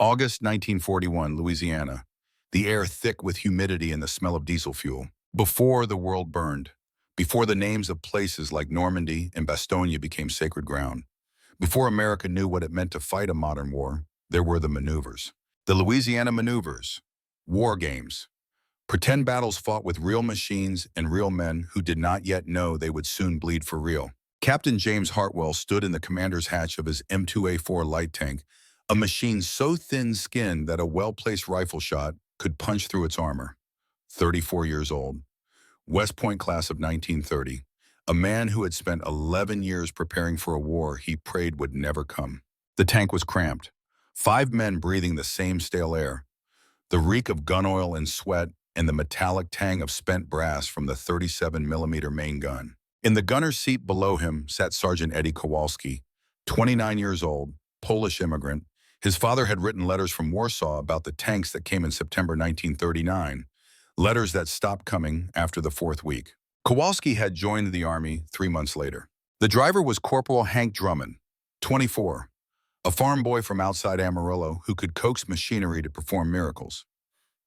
August 1941, Louisiana. The air thick with humidity and the smell of diesel fuel. Before the world burned. Before the names of places like Normandy and Bastogne became sacred ground. Before America knew what it meant to fight a modern war, there were the maneuvers. The Louisiana Maneuvers. War games. Pretend battles fought with real machines and real men who did not yet know they would soon bleed for real. Captain James Hartwell stood in the commander's hatch of his M2A4 light tank, a machine so thin-skinned that a well-placed rifle shot could punch through its armor. 34 years old. West Point class of 1930. A man who had spent 11 years preparing for a war he prayed would never come. The tank was cramped. 5 men breathing the same stale air. The reek of gun oil and sweat and the metallic tang of spent brass from the 37mm main gun. In the gunner's seat below him sat Sergeant Eddie Kowalski, 29 years old, Polish immigrant. His father had written letters from Warsaw about the tanks that came in September 1939, letters that stopped coming after the 4th week. Kowalski had joined the Army 3 months later. The driver was Corporal Hank Drummond, 24, a farm boy from outside Amarillo who could coax machinery to perform miracles.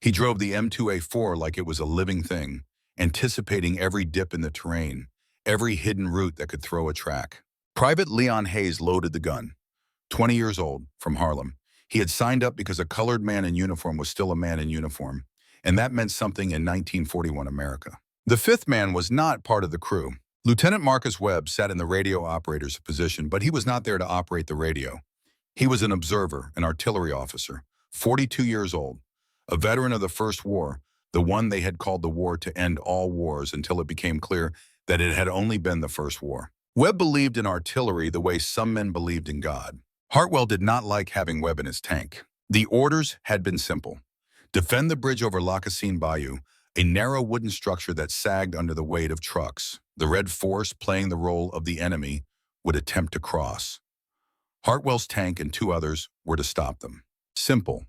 He drove the M2A4 like it was a living thing, anticipating every dip in the terrain, every hidden route that could throw a track. Private Leon Hayes loaded the gun, 20 years old, from Harlem. He had signed up because a colored man in uniform was still a man in uniform, and that meant something in 1941 America. The 5th man was not part of the crew. Lieutenant Marcus Webb sat in the radio operator's position, but he was not there to operate the radio. He was an observer, an artillery officer, 42 years old, a veteran of the First War, the one they had called the war to end all wars until it became clear that it had only been the First War. Webb believed in artillery the way some men believed in God. Hartwell did not like having Webb in his tank. The orders had been simple. Defend the bridge over Lacassine Bayou, a narrow wooden structure that sagged under the weight of trucks. The Red Force, playing the role of the enemy, would attempt to cross. Hartwell's tank and 2 others were to stop them. Simple.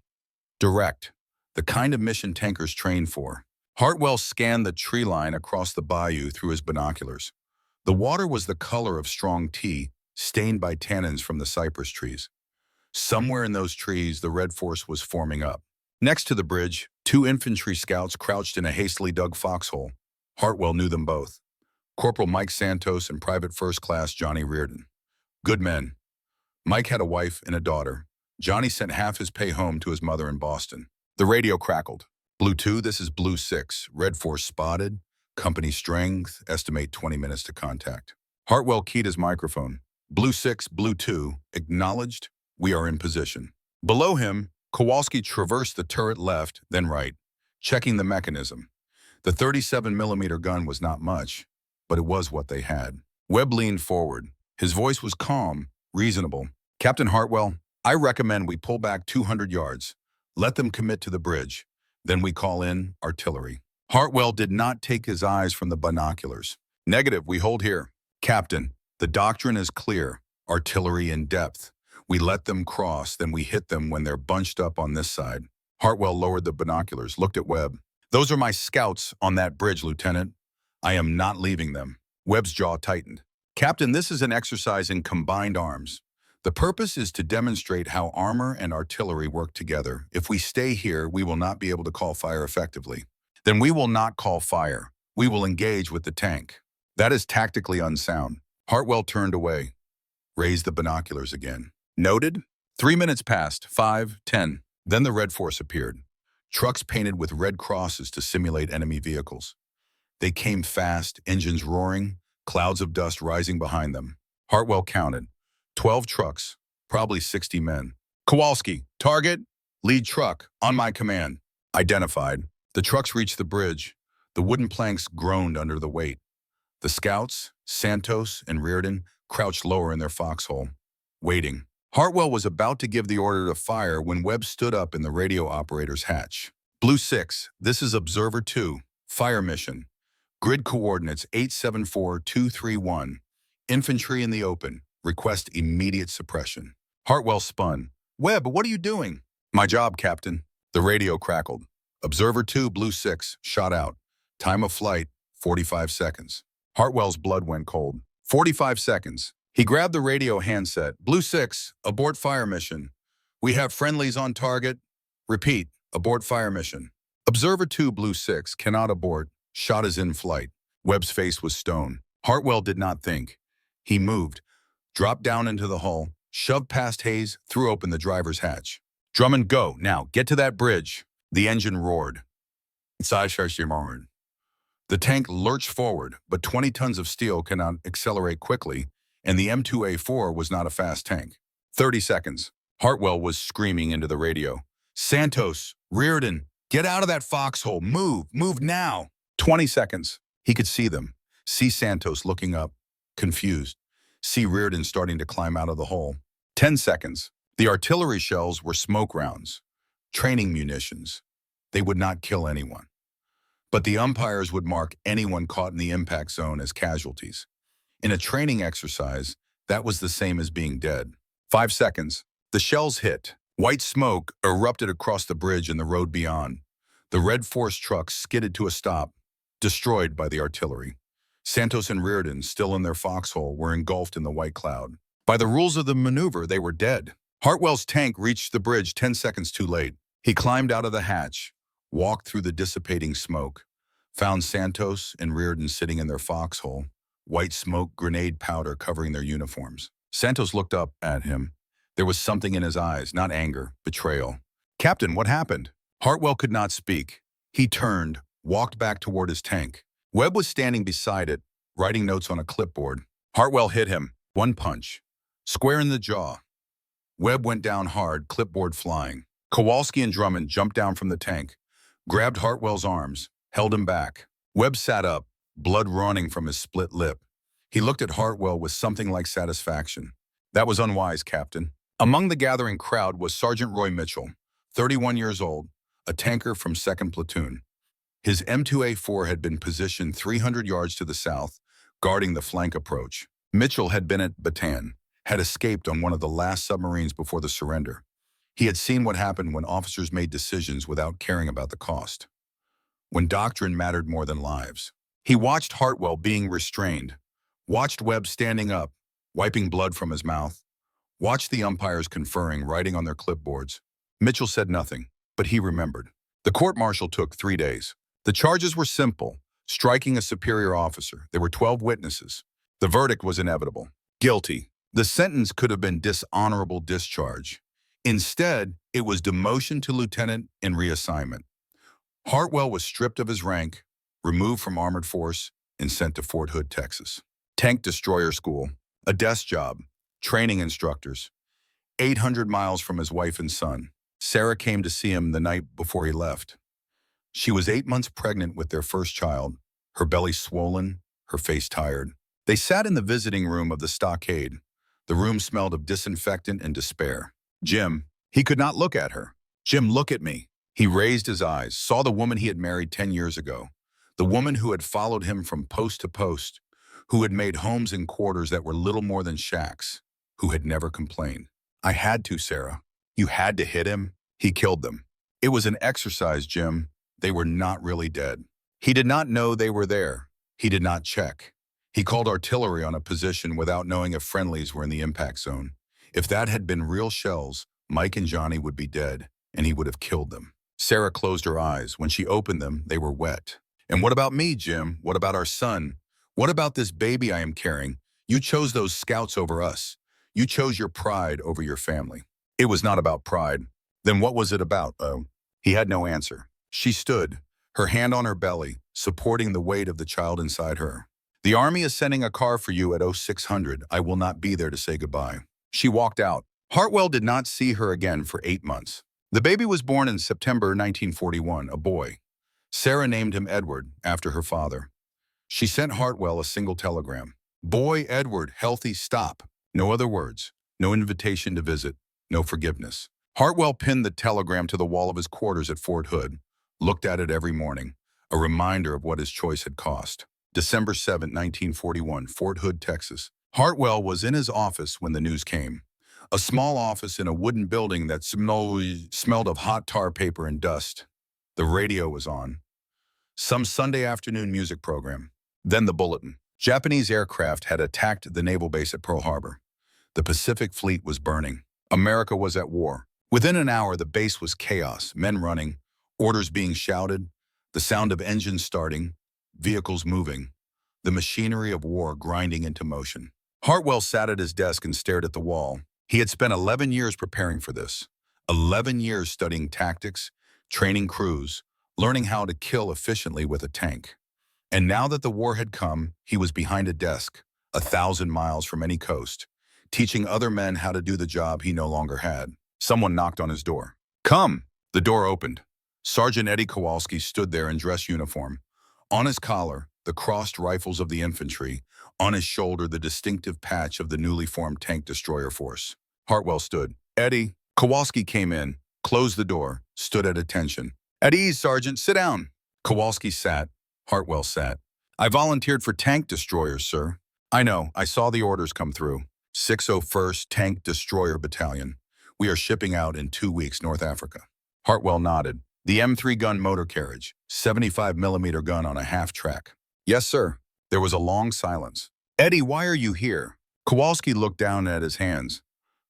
Direct. The kind of mission tankers trained for. Hartwell scanned the tree line across the bayou through his binoculars. The water was the color of strong tea, stained by tannins from the cypress trees. Somewhere in those trees, the Red Force was forming up. Next to the bridge, 2 infantry scouts crouched in a hastily dug foxhole. Hartwell knew them both. Corporal Mike Santos and Private First Class Johnny Reardon. Good men. Mike had a wife and a daughter. Johnny sent half his pay home to his mother in Boston. The radio crackled. Blue 2, this is Blue 6. Red Force spotted. Company strength, estimate 20 minutes to contact. Hartwell keyed his microphone. Blue 6, Blue 2, acknowledged, we are in position. Below him, Kowalski traversed the turret left, then right, checking the mechanism. The 37mm gun was not much, but it was what they had. Webb leaned forward. His voice was calm, reasonable. Captain Hartwell, I recommend we pull back 200 yards. Let them commit to the bridge. Then we call in artillery. Hartwell did not take his eyes from the binoculars. Negative, we hold here. Captain, the doctrine is clear. Artillery in depth. We let them cross, then we hit them when they're bunched up on this side. Hartwell lowered the binoculars, looked at Webb. Those are my scouts on that bridge, Lieutenant. I am not leaving them. Webb's jaw tightened. Captain, this is an exercise in combined arms. The purpose is to demonstrate how armor and artillery work together. If we stay here, we will not be able to call fire effectively. Then we will not call fire. We will engage with the tank. That is tactically unsound. Hartwell turned away, raised the binoculars again. Noted? 3 minutes passed, 5, 10. Then the Red Force appeared. Trucks painted with red crosses to simulate enemy vehicles. They came fast, engines roaring, clouds of dust rising behind them. Hartwell counted. 12 trucks, probably 60 men. Kowalski, target, lead truck, on my command. Identified. The trucks reached the bridge. The wooden planks groaned under the weight. The scouts, Santos and Reardon, crouched lower in their foxhole, waiting. Hartwell was about to give the order to fire when Webb stood up in the radio operator's hatch. Blue 6, this is Observer 2, fire mission. Grid coordinates 874231. Infantry in the open. Request immediate suppression. Hartwell spun. Webb, what are you doing? My job, Captain. The radio crackled. Observer 2, Blue 6, shot out. Time of flight, 45 seconds. Hartwell's blood went cold. 45 seconds. He grabbed the radio handset. Blue 6, abort fire mission. We have friendlies on target. Repeat, abort fire mission. Observer 2 Blue 6 cannot abort. Shot is in flight. Webb's face was stone. Hartwell did not think. He moved, dropped down into the hull, shoved past Hayes, threw open the driver's hatch. Drummond, go. Now, get to that bridge. The engine roared. The tank lurched forward, but 20 tons of steel cannot accelerate quickly, and the M2A4 was not a fast tank. 30 seconds. Hartwell was screaming into the radio. Santos, Reardon, get out of that foxhole. Move now. 20 seconds. He could see them. See Santos looking up, confused. See Reardon starting to climb out of the hole. 10 seconds. The artillery shells were smoke rounds, training munitions. They would not kill anyone. But the umpires would mark anyone caught in the impact zone as casualties. In a training exercise, that was the same as being dead. 5 seconds. The shells hit. White smoke erupted across the bridge and the road beyond. The Red Force trucks skidded to a stop, destroyed by the artillery. Santos and Reardon, still in their foxhole, were engulfed in the white cloud. By the rules of the maneuver, they were dead. Hartwell's tank reached the bridge 10 seconds too late. He climbed out of the hatch, walked through the dissipating smoke, found Santos and Reardon sitting in their foxhole, white smoke grenade powder covering their uniforms. Santos looked up at him. There was something in his eyes, not anger, betrayal. Captain, what happened? Hartwell could not speak. He turned, walked back toward his tank. Webb was standing beside it, writing notes on a clipboard. Hartwell hit him. One punch. Square in the jaw. Webb went down hard, clipboard flying. Kowalski and Drummond jumped down from the tank, grabbed Hartwell's arms, held him back. Webb sat up, blood running from his split lip. He looked at Hartwell with something like satisfaction. That was unwise, Captain. Among the gathering crowd was Sergeant Roy Mitchell, 31 years old, a tanker from 2nd Platoon. His M2A4 had been positioned 300 yards to the south, guarding the flank approach. Mitchell had been at Patton, had escaped on one of the last submarines before the surrender. He had seen what happened when officers made decisions without caring about the cost, when doctrine mattered more than lives. He watched Hartwell being restrained, watched Webb standing up, wiping blood from his mouth, watched the umpires conferring, writing on their clipboards. Mitchell said nothing, but he remembered. The court-martial took 3 days. The charges were simple: striking a superior officer. There were 12 witnesses. The verdict was inevitable: guilty. The sentence could have been dishonorable discharge. Instead, it was demotion to lieutenant and reassignment. Hartwell was stripped of his rank, removed from Armored Force, and sent to Fort Hood, Texas. Tank Destroyer School, a desk job, training instructors, 800 miles from his wife and son. Sarah came to see him the night before he left. She was 8 months pregnant with their first child, her belly swollen, her face tired. They sat in the visiting room of the stockade. The room smelled of disinfectant and despair. Jim, he could not look at her. Jim, look at me. He raised his eyes, saw the woman he had married 10 years ago, the woman who had followed him from post to post, who had made homes and quarters that were little more than shacks, who had never complained. I had to, Sarah. You had to hit him. He killed them. It was an exercise, Jim. They were not really dead. He did not know they were there. He did not check. He called artillery on a position without knowing if friendlies were in the impact zone. If that had been real shells, Mike and Johnny would be dead, and he would have killed them. Sarah closed her eyes. When she opened them, they were wet. And what about me, Jim? What about our son? What about this baby I am carrying? You chose those scouts over us. You chose your pride over your family. It was not about pride. Then what was it about, oh? He had no answer. She stood, her hand on her belly, supporting the weight of the child inside her. The Army is sending a car for you at 0600. I will not be there to say goodbye. She walked out. Hartwell did not see her again for 8 months. The baby was born in September 1941, a boy. Sarah named him Edward, after her father. She sent Hartwell a single telegram. Boy Edward, healthy, stop. No other words. No invitation to visit. No forgiveness. Hartwell pinned the telegram to the wall of his quarters at Fort Hood, looked at it every morning, a reminder of what his choice had cost. December 7, 1941, Fort Hood, Texas. Hartwell was in his office when the news came. A small office in a wooden building that smelled of hot tar paper and dust. The radio was on. Some Sunday afternoon music program. Then the bulletin. Japanese aircraft had attacked the naval base at Pearl Harbor. The Pacific Fleet was burning. America was at war. Within an hour, the base was chaos, men running, orders being shouted, the sound of engines starting, vehicles moving, the machinery of war grinding into motion. Hartwell sat at his desk and stared at the wall. He had spent 11 years preparing for this, 11 years studying tactics, training crews, learning how to kill efficiently with a tank. And now that the war had come, he was behind a desk, 1,000 miles from any coast, teaching other men how to do the job he no longer had. Someone knocked on his door. "Come!" The door opened. Sergeant Eddie Kowalski stood there in dress uniform. On his collar, the crossed rifles of the infantry. On his shoulder, the distinctive patch of the newly formed Tank Destroyer Force. Hartwell stood. "Eddie." Kowalski came in, closed the door, stood at attention. "At ease, Sergeant. Sit down." Kowalski sat. Hartwell sat. "I volunteered for tank destroyers, sir." "I know. I saw the orders come through. 601st Tank Destroyer Battalion. We are shipping out in 2 weeks, North Africa." Hartwell nodded. "The M3 gun motor carriage, 75mm gun on a half-track." "Yes, sir." There was a long silence. "Eddie, why are you here?" Kowalski looked down at his hands.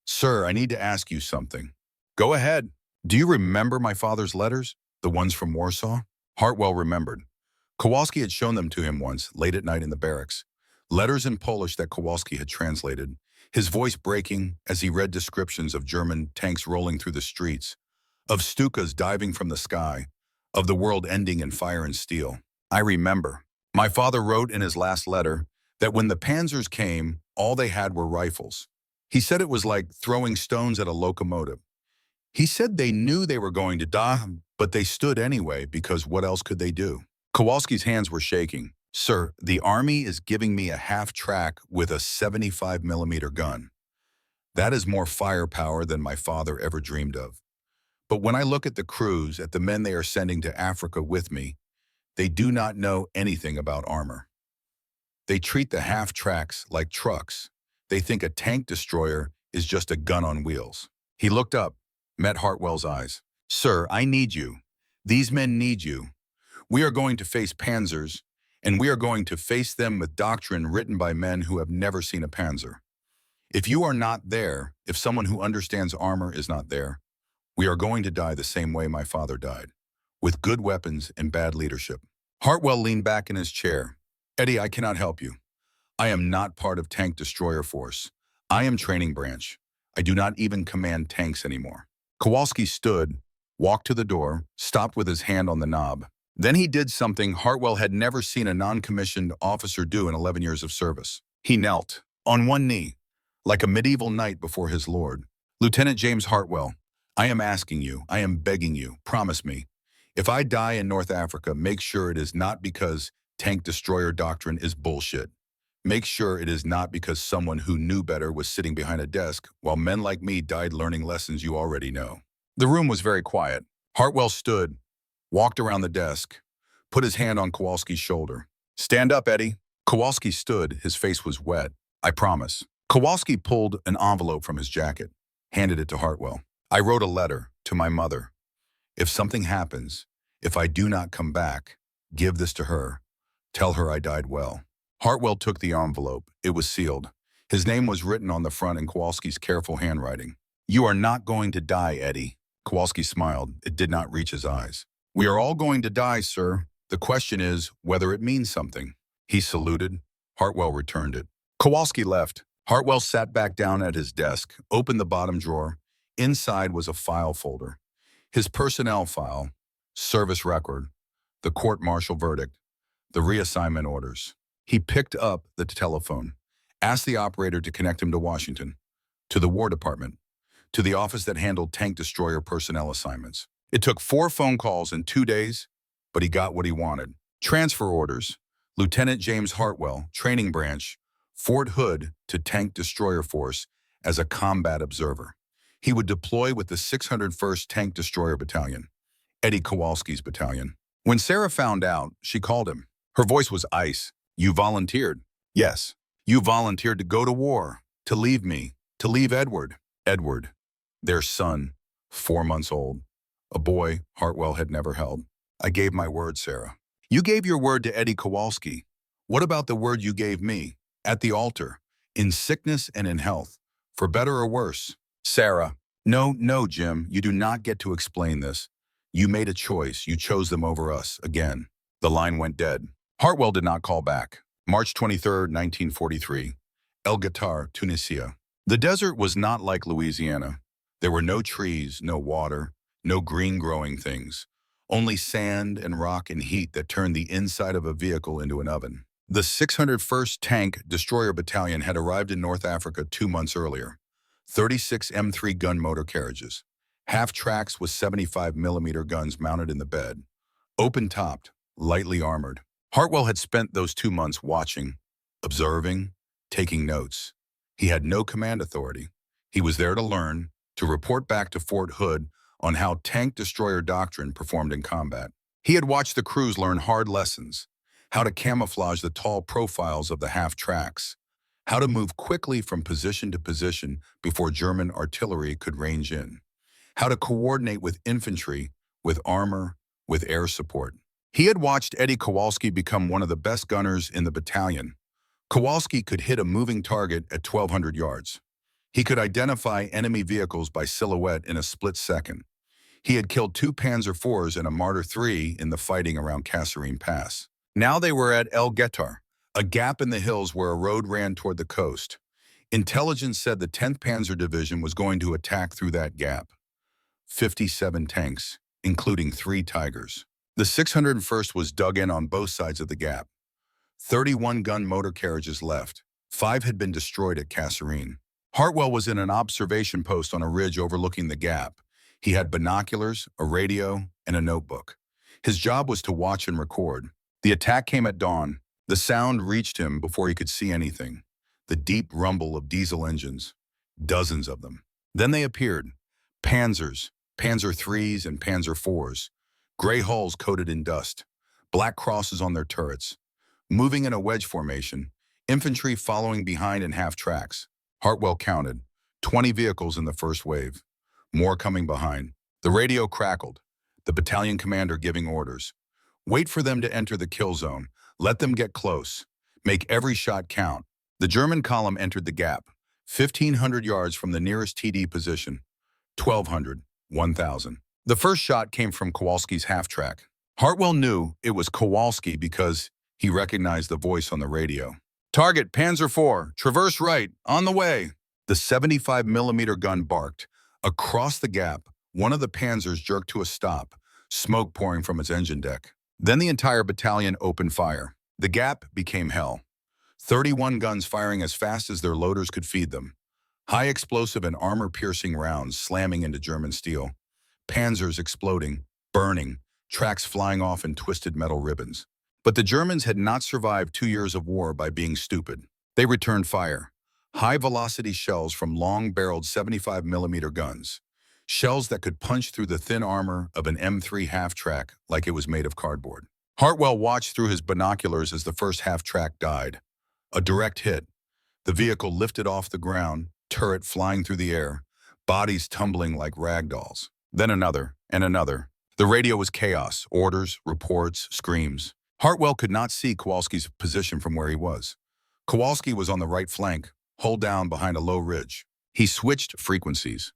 "Sir, I need to ask you something." "Go ahead." "Do you remember my father's letters? The ones from Warsaw?" Hartwell remembered. Kowalski had shown them to him once, late at night in the barracks. Letters in Polish that Kowalski had translated, his voice breaking as he read descriptions of German tanks rolling through the streets, of Stukas diving from the sky, of the world ending in fire and steel. "I remember. My father wrote in his last letter that when the Panzers came, all they had were rifles. He said it was like throwing stones at a locomotive. He said they knew they were going to die, but they stood anyway because what else could they do?" Kowalski's hands were shaking. "Sir, the Army is giving me a half-track with a 75mm gun. That is more firepower than my father ever dreamed of. But when I look at the crews, at the men they are sending to Africa with me, they do not know anything about armor. They treat the half-tracks like trucks. They think a tank destroyer is just a gun on wheels." He looked up, met Hartwell's eyes. "Sir, I need you. These men need you. We are going to face Panzers, and we are going to face them with doctrine written by men who have never seen a Panzer. If you are not there, if someone who understands armor is not there, we are going to die the same way my father died, with good weapons and bad leadership." Hartwell leaned back in his chair. "Eddie, I cannot help you. I am not part of Tank Destroyer Force. I am training branch. I do not even command tanks anymore." Kowalski stood, walked to the door, stopped with his hand on the knob. Then he did something Hartwell had never seen a non-commissioned officer do in 11 years of service. He knelt, on one knee, like a medieval knight before his lord. "Lieutenant James Hartwell, I am asking you, I am begging you, promise me, if I die in North Africa, make sure it is not because tank destroyer doctrine is bullshit. Make sure it is not because someone who knew better was sitting behind a desk while men like me died learning lessons you already know." The room was very quiet. Hartwell stood, walked around the desk, put his hand on Kowalski's shoulder. "Stand up, Eddie." Kowalski stood, his face was wet. "I promise." Kowalski pulled an envelope from his jacket, handed it to Hartwell. "I wrote a letter to my mother. If something happens, if I do not come back, give this to her. Tell her I died well." Hartwell took the envelope. It was sealed. His name was written on the front in Kowalski's careful handwriting. "You are not going to die, Eddie." Kowalski smiled. It did not reach his eyes. "We are all going to die, sir. The question is whether it means something." He saluted. Hartwell returned it. Kowalski left. Hartwell sat back down at his desk, opened the bottom drawer. Inside was a file folder. His personnel file, service record, the court-martial verdict, the reassignment orders. He picked up the telephone, asked the operator to connect him to Washington, to the War Department, to the office that handled tank destroyer personnel assignments. It took 4 phone calls in 2 days, but he got what he wanted. Transfer orders. Lieutenant James Hartwell, training branch, Fort Hood to Tank Destroyer Force as a combat observer. He would deploy with the 601st Tank Destroyer Battalion, Eddie Kowalski's battalion. When Sarah found out, she called him. Her voice was ice. "You volunteered?" "Yes. You volunteered to go to war, to leave me, to leave Edward." Edward, their son, 4 months old, a boy Hartwell had never held. "I gave my word, Sarah." "You gave your word to Eddie Kowalski. What about the word you gave me? At the altar, in sickness and in health, for better or worse." "Sarah, No, no, Jim, you do not get to explain this. You made a choice. You chose them over us, again. The line went dead. Hartwell did not call back. March 23rd, 1943. El Guettar, Tunisia. The desert was not like Louisiana. There were no trees, no water, no green growing things. Only sand and rock and heat that turned the inside of a vehicle into an oven. The 601st Tank Destroyer Battalion had arrived in North Africa 2 months earlier. 36 M3 gun motor carriages. Half tracks with 75mm guns mounted in the bed. Open-topped, lightly armored. Hartwell had spent those 2 months watching, observing, taking notes. He had no command authority. He was there to learn, to report back to Fort Hood on how tank destroyer doctrine performed in combat. He had watched the crews learn hard lessons, how to camouflage the tall profiles of the half-tracks, how to move quickly from position to position before German artillery could range in, how to coordinate with infantry, with armor, with air support. He had watched Eddie Kowalski become one of the best gunners in the battalion. Kowalski could hit a moving target at 1,200 yards. He could identify enemy vehicles by silhouette in a split second. He had killed 2 Panzer IVs and a Marder III in the fighting around Kasserine Pass. Now they were at El Guettar, a gap in the hills where a road ran toward the coast. Intelligence said the 10th Panzer Division was going to attack through that gap. 57 tanks, including 3 Tigers. The 601st was dug in on both sides of the gap. 31 gun motor carriages left. 5 had been destroyed at Kasserine. Hartwell was in an observation post on a ridge overlooking the gap. He had binoculars, a radio, and a notebook. His job was to watch and record. The attack came at dawn. The sound reached him before he could see anything. The deep rumble of diesel engines. Dozens of them. Then they appeared. Panzers, Panzer IIIs and Panzer IVs. Gray hulls coated in dust. Black crosses on their turrets. Moving in a wedge formation. Infantry following behind in half tracks. Hartwell counted. 20 vehicles in the first wave. More coming behind. The radio crackled. The battalion commander giving orders. Wait for them to enter the kill zone. Let them get close. Make every shot count. The German column entered the gap. 1,500 yards from the nearest TD position. 1,200, 1,000. The first shot came from Kowalski's half-track. Hartwell knew it was Kowalski because he recognized the voice on the radio. Target, Panzer IV, traverse right, on the way. The 75mm gun barked. Across the gap, one of the Panzers jerked to a stop, smoke pouring from its engine deck. Then the entire battalion opened fire. The gap became hell. 31 guns firing as fast as their loaders could feed them. High explosive and armor-piercing rounds slamming into German steel. Panzers exploding, burning, tracks flying off in twisted metal ribbons. But the Germans had not survived 2 years of war by being stupid. They returned fire. High-velocity shells from long-barreled 75mm guns. Shells that could punch through the thin armor of an M3 half-track like it was made of cardboard. Hartwell watched through his binoculars as the first half-track died. A direct hit. The vehicle lifted off the ground, turret flying through the air, bodies tumbling like rag dolls. Then another, and another. The radio was chaos, orders, reports, screams. Hartwell could not see Kowalski's position from where he was. Kowalski was on the right flank, hull down behind a low ridge. He switched frequencies.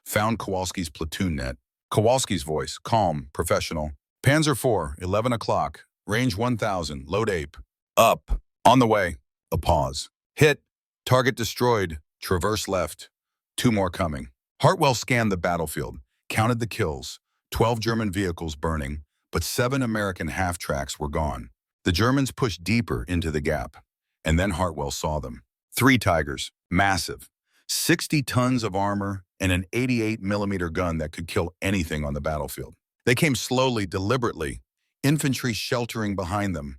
Found Kowalski's platoon net. Kowalski's voice, calm, professional. Panzer IV, 11 o'clock, range 1,000, load ape. Up, on the way. A pause. Hit, target destroyed, traverse left. 2 more coming. Hartwell scanned the battlefield, counted the kills, 12 German vehicles burning, but 7 American half-tracks were gone. The Germans pushed deeper into the gap, and then Hartwell saw them. 3 Tigers, massive, 60 tons of armor, and an 88mm gun that could kill anything on the battlefield. They came slowly, deliberately, infantry sheltering behind them.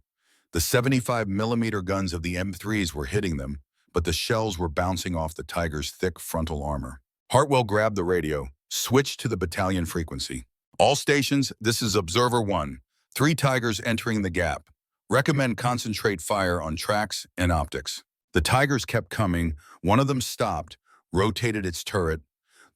The 75mm guns of the M3s were hitting them, but the shells were bouncing off the Tigers' thick frontal armor. Hartwell grabbed the radio, switched to the battalion frequency. All stations, this is Observer 1. 3 Tigers entering the gap. Recommend concentrate fire on tracks and optics. The Tigers kept coming. One of them stopped, rotated its turret.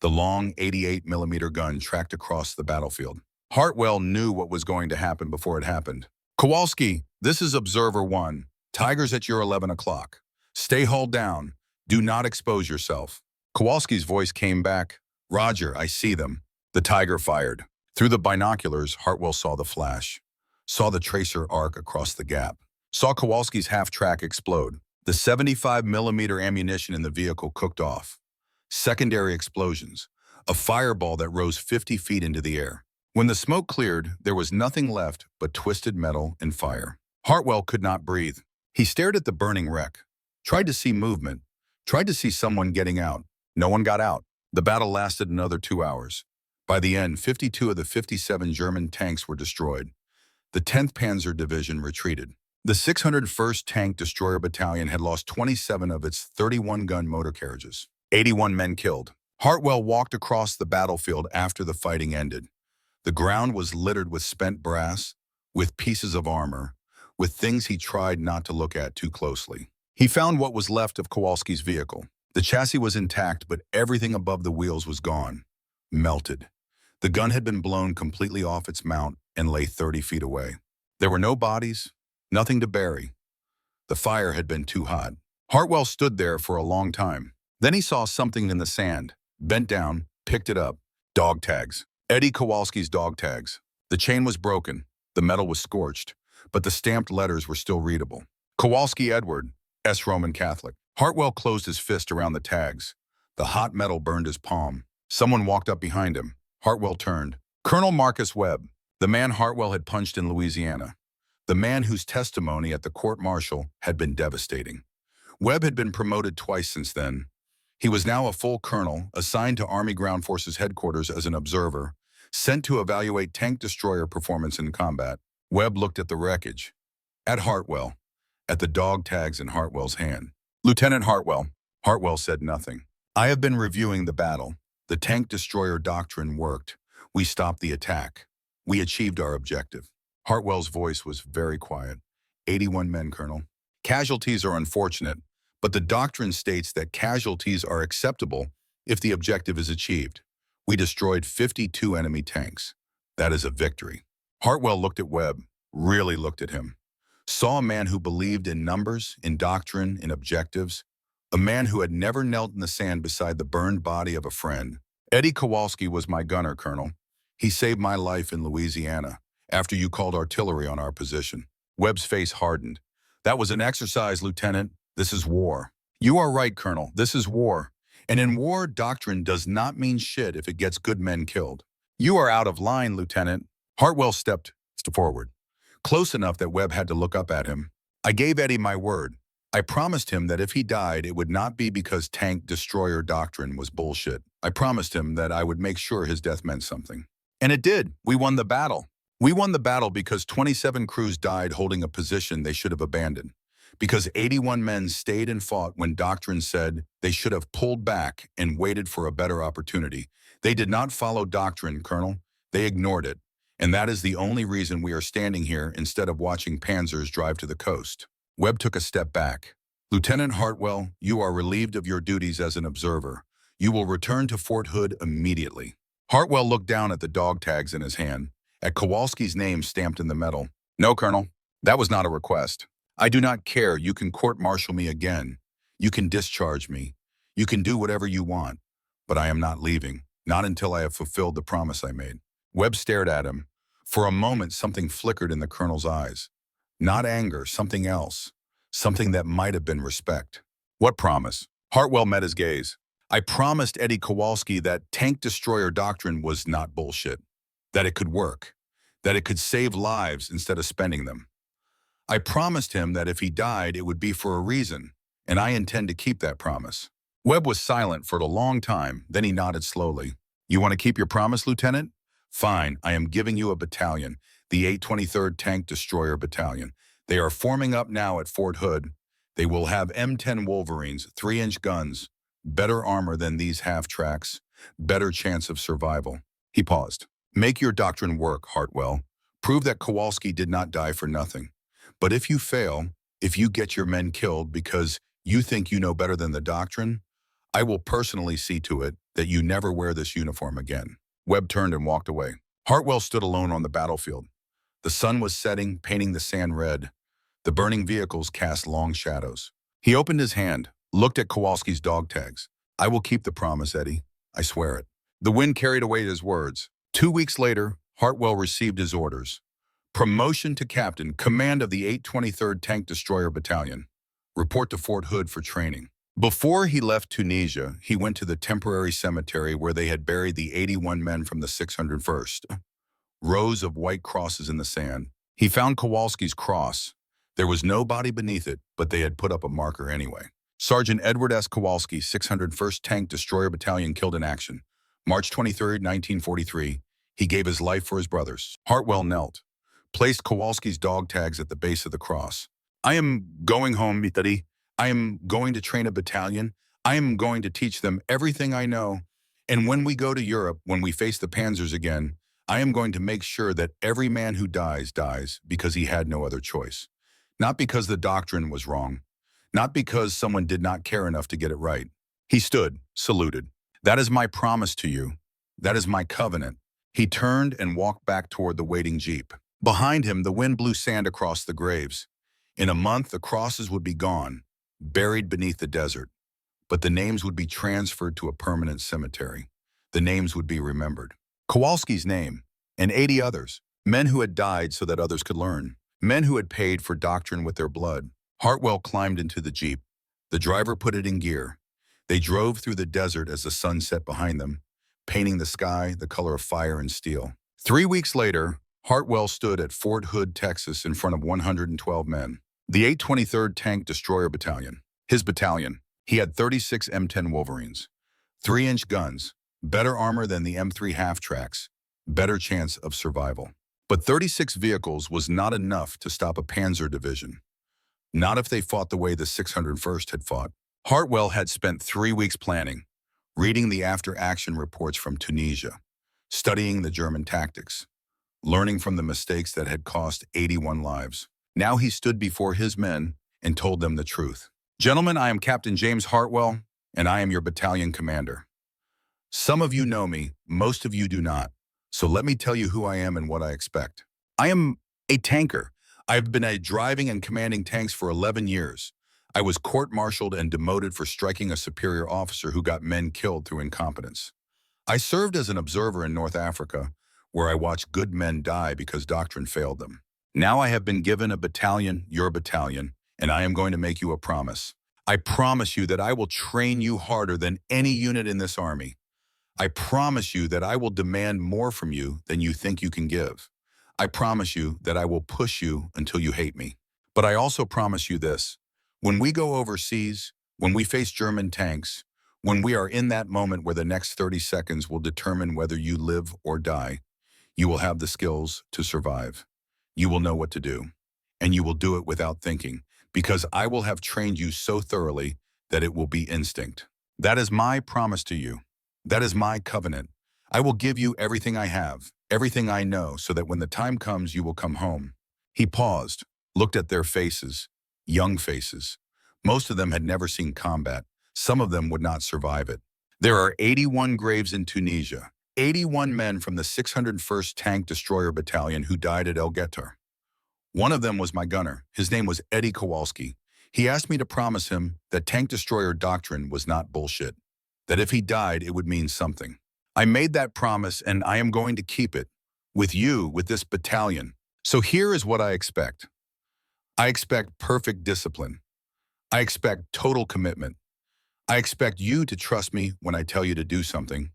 The long 88mm gun tracked across the battlefield. Hartwell knew what was going to happen before it happened. Kowalski, this is Observer 1. Tigers at your 11 o'clock. Stay hull down. Do not expose yourself. Kowalski's voice came back, Roger, I see them. The Tiger fired. Through the binoculars, Hartwell saw the flash, saw the tracer arc across the gap, saw Kowalski's half-track explode. The 75mm ammunition in the vehicle cooked off. Secondary explosions, a fireball that rose 50 feet into the air. When the smoke cleared, there was nothing left but twisted metal and fire. Hartwell could not breathe. He stared at the burning wreck, tried to see movement, tried to see someone getting out. No one got out. The battle lasted another 2 hours. By the end, 52 of the 57 German tanks were destroyed. The 10th Panzer Division retreated. The 601st Tank Destroyer Battalion had lost 27 of its 31-gun motor carriages. 81 men killed. Hartwell walked across the battlefield after the fighting ended. The ground was littered with spent brass, with pieces of armor, with things he tried not to look at too closely. He found what was left of Kowalski's vehicle. The chassis was intact, but everything above the wheels was gone, melted. The gun had been blown completely off its mount and lay 30 feet away. There were no bodies, nothing to bury. The fire had been too hot. Hartwell stood there for a long time. Then he saw something in the sand, bent down, picked it up. Dog tags. Eddie Kowalski's dog tags. The chain was broken, the metal was scorched, but the stamped letters were still readable. Kowalski Edward, S. Roman Catholic. Hartwell closed his fist around the tags. The hot metal burned his palm. Someone walked up behind him. Hartwell turned. Colonel Marcus Webb, the man Hartwell had punched in Louisiana. The man whose testimony at the court-martial had been devastating. Webb had been promoted twice since then. He was now a full colonel, assigned to Army Ground Forces headquarters as an observer, sent to evaluate tank destroyer performance in combat. Webb looked at the wreckage, at Hartwell, at the dog tags in Hartwell's hand. Lieutenant Hartwell. Hartwell said nothing. I have been reviewing the battle. The tank destroyer doctrine worked. We stopped the attack. We achieved our objective. Hartwell's voice was very quiet. 81 men, Colonel. Casualties are unfortunate, but the doctrine states that casualties are acceptable if the objective is achieved. We destroyed 52 enemy tanks. That is a victory. Hartwell looked at Webb, really looked at him. Saw a man who believed in numbers, in doctrine, in objectives. A man who had never knelt in the sand beside the burned body of a friend. Eddie Kowalski was my gunner, Colonel. He saved my life in Louisiana after you called artillery on our position. Webb's face hardened. That was an exercise, Lieutenant. This is war. You are right, Colonel. This is war. And in war, doctrine does not mean shit if it gets good men killed. You are out of line, Lieutenant. Hartwell stepped forward, close enough that Webb had to look up at him. I gave Eddie my word. I promised him that if he died, it would not be because tank destroyer doctrine was bullshit. I promised him that I would make sure his death meant something. And it did. We won the battle. We won the battle because 27 crews died holding a position they should have abandoned. Because 81 men stayed and fought when doctrine said they should have pulled back and waited for a better opportunity. They did not follow doctrine, Colonel. They ignored it. And that is the only reason we are standing here instead of watching panzers drive to the coast. Webb took a step back. Lieutenant Hartwell, you are relieved of your duties as an observer. You will return to Fort Hood immediately. Hartwell looked down at the dog tags in his hand, at Kowalski's name stamped in the metal. No, Colonel, that was not a request. I do not care. You can court-martial me again. You can discharge me. You can do whatever you want. But I am not leaving, not until I have fulfilled the promise I made. Webb stared at him. For a moment, something flickered in the colonel's eyes. Not anger, something else. Something that might have been respect. What promise? Hartwell met his gaze. I promised Eddie Kowalski that tank destroyer doctrine was not bullshit. That it could work. That it could save lives instead of spending them. I promised him that if he died, it would be for a reason, and I intend to keep that promise. Webb was silent for a long time, then he nodded slowly. You want to keep your promise, Lieutenant? Fine, I am giving you a battalion, the 823rd Tank Destroyer Battalion. They are forming up now at Fort Hood. They will have M10 Wolverines, 3-inch guns, better armor than these half-tracks, better chance of survival. He paused. Make your doctrine work, Hartwell. Prove that Kowalski did not die for nothing. But if you fail, if you get your men killed because you think you know better than the doctrine, I will personally see to it that you never wear this uniform again. Webb turned and walked away. Hartwell stood alone on the battlefield. The sun was setting, painting the sand red. The burning vehicles cast long shadows. He opened his hand, looked at Kowalski's dog tags. I will keep the promise, Eddie. I swear it. The wind carried away his words. 2 weeks later, Hartwell received his orders. Promotion to captain, command of the 823rd Tank Destroyer Battalion. Report to Fort Hood for training. Before he left Tunisia, he went to the temporary cemetery where they had buried the 81 men from the 601st. Rows of white crosses in the sand. He found Kowalski's cross. There was no body beneath it, but they had put up a marker anyway. Sergeant Edward S. Kowalski, 601st Tank Destroyer Battalion, killed in action. March 23, 1943. He gave his life for his brothers. Hartwell knelt, placed Kowalski's dog tags at the base of the cross. I am going home, Mitari. I am going to train a battalion. I am going to teach them everything I know. And when we go to Europe, when we face the Panzers again, I am going to make sure that every man who dies, dies because he had no other choice. Not because the doctrine was wrong. Not because someone did not care enough to get it right. He stood, saluted. That is my promise to you. That is my covenant. He turned and walked back toward the waiting jeep. Behind him, the wind blew sand across the graves. In a month, the crosses would be gone, buried beneath the desert. But the names would be transferred to a permanent cemetery. The names would be remembered. Kowalski's name, and 80 others, men who had died so that others could learn, men who had paid for doctrine with their blood. Hartwell climbed into the jeep. The driver put it in gear. They drove through the desert as the sun set behind them, painting the sky the color of fire and steel. 3 weeks later, Hartwell stood at Fort Hood, Texas, in front of 112 men. The 823rd Tank Destroyer Battalion. His battalion. He had 36 M10 Wolverines, 3-inch guns, better armor than the M3 half-tracks, better chance of survival. But 36 vehicles was not enough to stop a Panzer division. Not if they fought the way the 601st had fought. Hartwell had spent 3 weeks planning, reading the after-action reports from Tunisia, studying the German tactics, learning from the mistakes that had cost 81 lives. Now he stood before his men and told them the truth. Gentlemen, I am Captain James Hartwell, and I am your battalion commander. Some of you know me, most of you do not. So let me tell you who I am and what I expect. I am a tanker. I've been driving and commanding tanks for 11 years. I was court-martialed and demoted for striking a superior officer who got men killed through incompetence. I served as an observer in North Africa, where I watched good men die because doctrine failed them. Now I have been given a battalion, your battalion, and I am going to make you a promise. I promise you that I will train you harder than any unit in this army. I promise you that I will demand more from you than you think you can give. I promise you that I will push you until you hate me. But I also promise you this. When we go overseas, when we face German tanks, when we are in that moment where the next 30 seconds will determine whether you live or die, you will have the skills to survive. You will know what to do, and you will do it without thinking, because I will have trained you so thoroughly that it will be instinct. That is my promise to you. That is my covenant. I will give you everything I have, everything I know, so that when the time comes, you will come home. He paused, looked at their faces, young faces. Most of them had never seen combat. Some of them would not survive it. There are 81 graves in Tunisia, 81 men from the 601st Tank Destroyer Battalion who died at Guettar. One of them was my gunner. His name was Eddie Kowalski. He asked me to promise him that tank destroyer doctrine was not bullshit, that if he died, it would mean something. I made that promise, and I am going to keep it, with you, with this battalion. So here is what I expect. I expect perfect discipline. I expect total commitment. I expect you to trust me when I tell you to do something,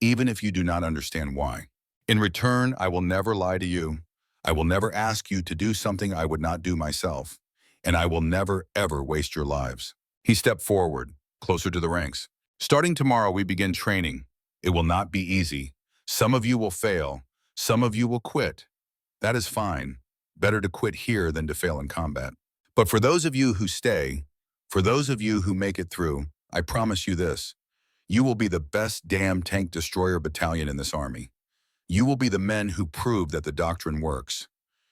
even if you do not understand why. In return, I will never lie to you. I will never ask you to do something I would not do myself, and I will never, ever waste your lives. He stepped forward, closer to the ranks. Starting tomorrow, we begin training. It will not be easy. Some of you will fail. Some of you will quit. That is fine. Better to quit here than to fail in combat. But for those of you who stay, for those of you who make it through, I promise you this. You will be the best damn tank destroyer battalion in this army. You will be the men who prove that the doctrine works.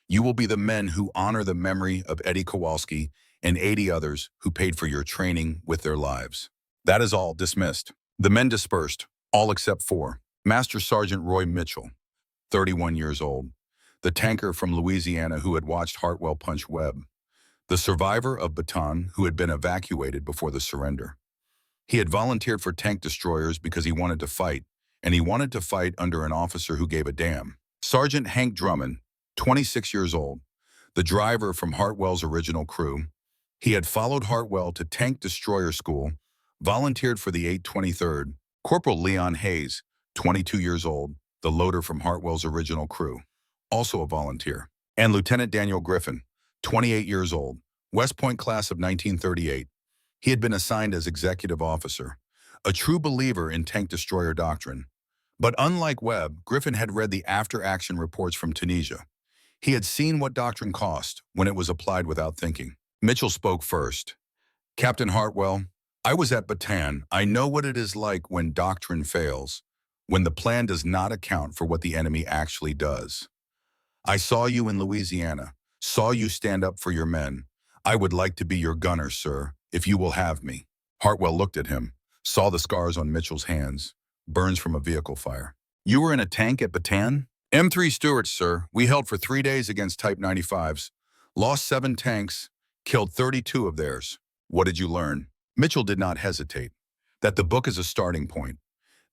You will be the men who honor the memory of Eddie Kowalski and 80 others who paid for your training with their lives. That is all. Dismissed. The men dispersed, all except 4. Master Sergeant Roy Mitchell, 31 years old, the tanker from Louisiana who had watched Hartwell punch Webb, the survivor of Patton who had been evacuated before the surrender. He had volunteered for tank destroyers because he wanted to fight, and he wanted to fight under an officer who gave a damn. Sergeant Hank Drummond, 26 years old, the driver from Hartwell's original crew. He had followed Hartwell to Tank Destroyer School, volunteered for the 823rd. Corporal Leon Hayes, 22 years old, the loader from Hartwell's original crew, also a volunteer. And Lieutenant Daniel Griffin, 28 years old, West Point class of 1938. He had been assigned as executive officer, a true believer in tank destroyer doctrine. But unlike Webb, Griffin had read the after-action reports from Tunisia. He had seen what doctrine cost when it was applied without thinking. Mitchell spoke first. Captain Hartwell, I was at Patton. I know what it is like when doctrine fails, when the plan does not account for what the enemy actually does. I saw you in Louisiana, saw you stand up for your men. I would like to be your gunner, sir, if you will have me. Hartwell looked at him, saw the scars on Mitchell's hands, burns from a vehicle fire. You were in a tank at Patton? M3 Stuarts, sir. We held for 3 days against Type 95s, lost 7 tanks, killed 32 of theirs. What did you learn? Mitchell did not hesitate. That the book is a starting point.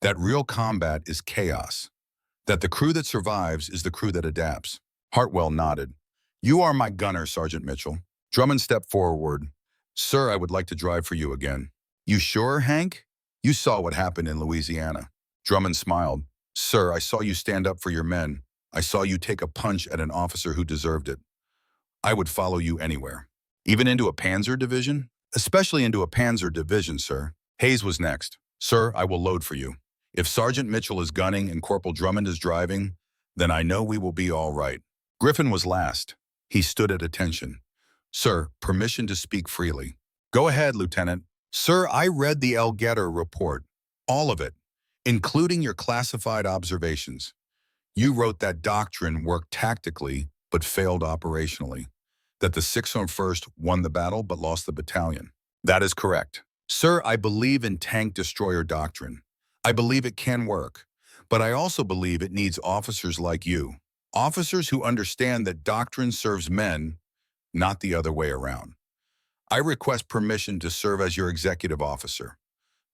That real combat is chaos. That the crew that survives is the crew that adapts. Hartwell nodded. You are my gunner, Sergeant Mitchell. Drummond stepped forward. Sir, I would like to drive for you again. You sure, Hank? You saw what happened in Louisiana. Drummond smiled. Sir, I saw you stand up for your men. I saw you take a punch at an officer who deserved it. I would follow you anywhere. Even into a Panzer division? Especially into a Panzer division, sir. Hayes was next. Sir, I will load for you. If Sergeant Mitchell is gunning and Corporal Drummond is driving, then I know we will be all right. Griffin was last. He stood at attention. Sir, permission to speak freely. Go ahead, Lieutenant. Sir, I read the Guettar report. All of it, including your classified observations. You wrote that doctrine worked tactically but failed operationally. That the 601st won the battle but lost the battalion. That is correct. Sir, I believe in tank destroyer doctrine. I believe it can work, but I also believe it needs officers like you. Officers who understand that doctrine serves men, not the other way around. I request permission to serve as your executive officer,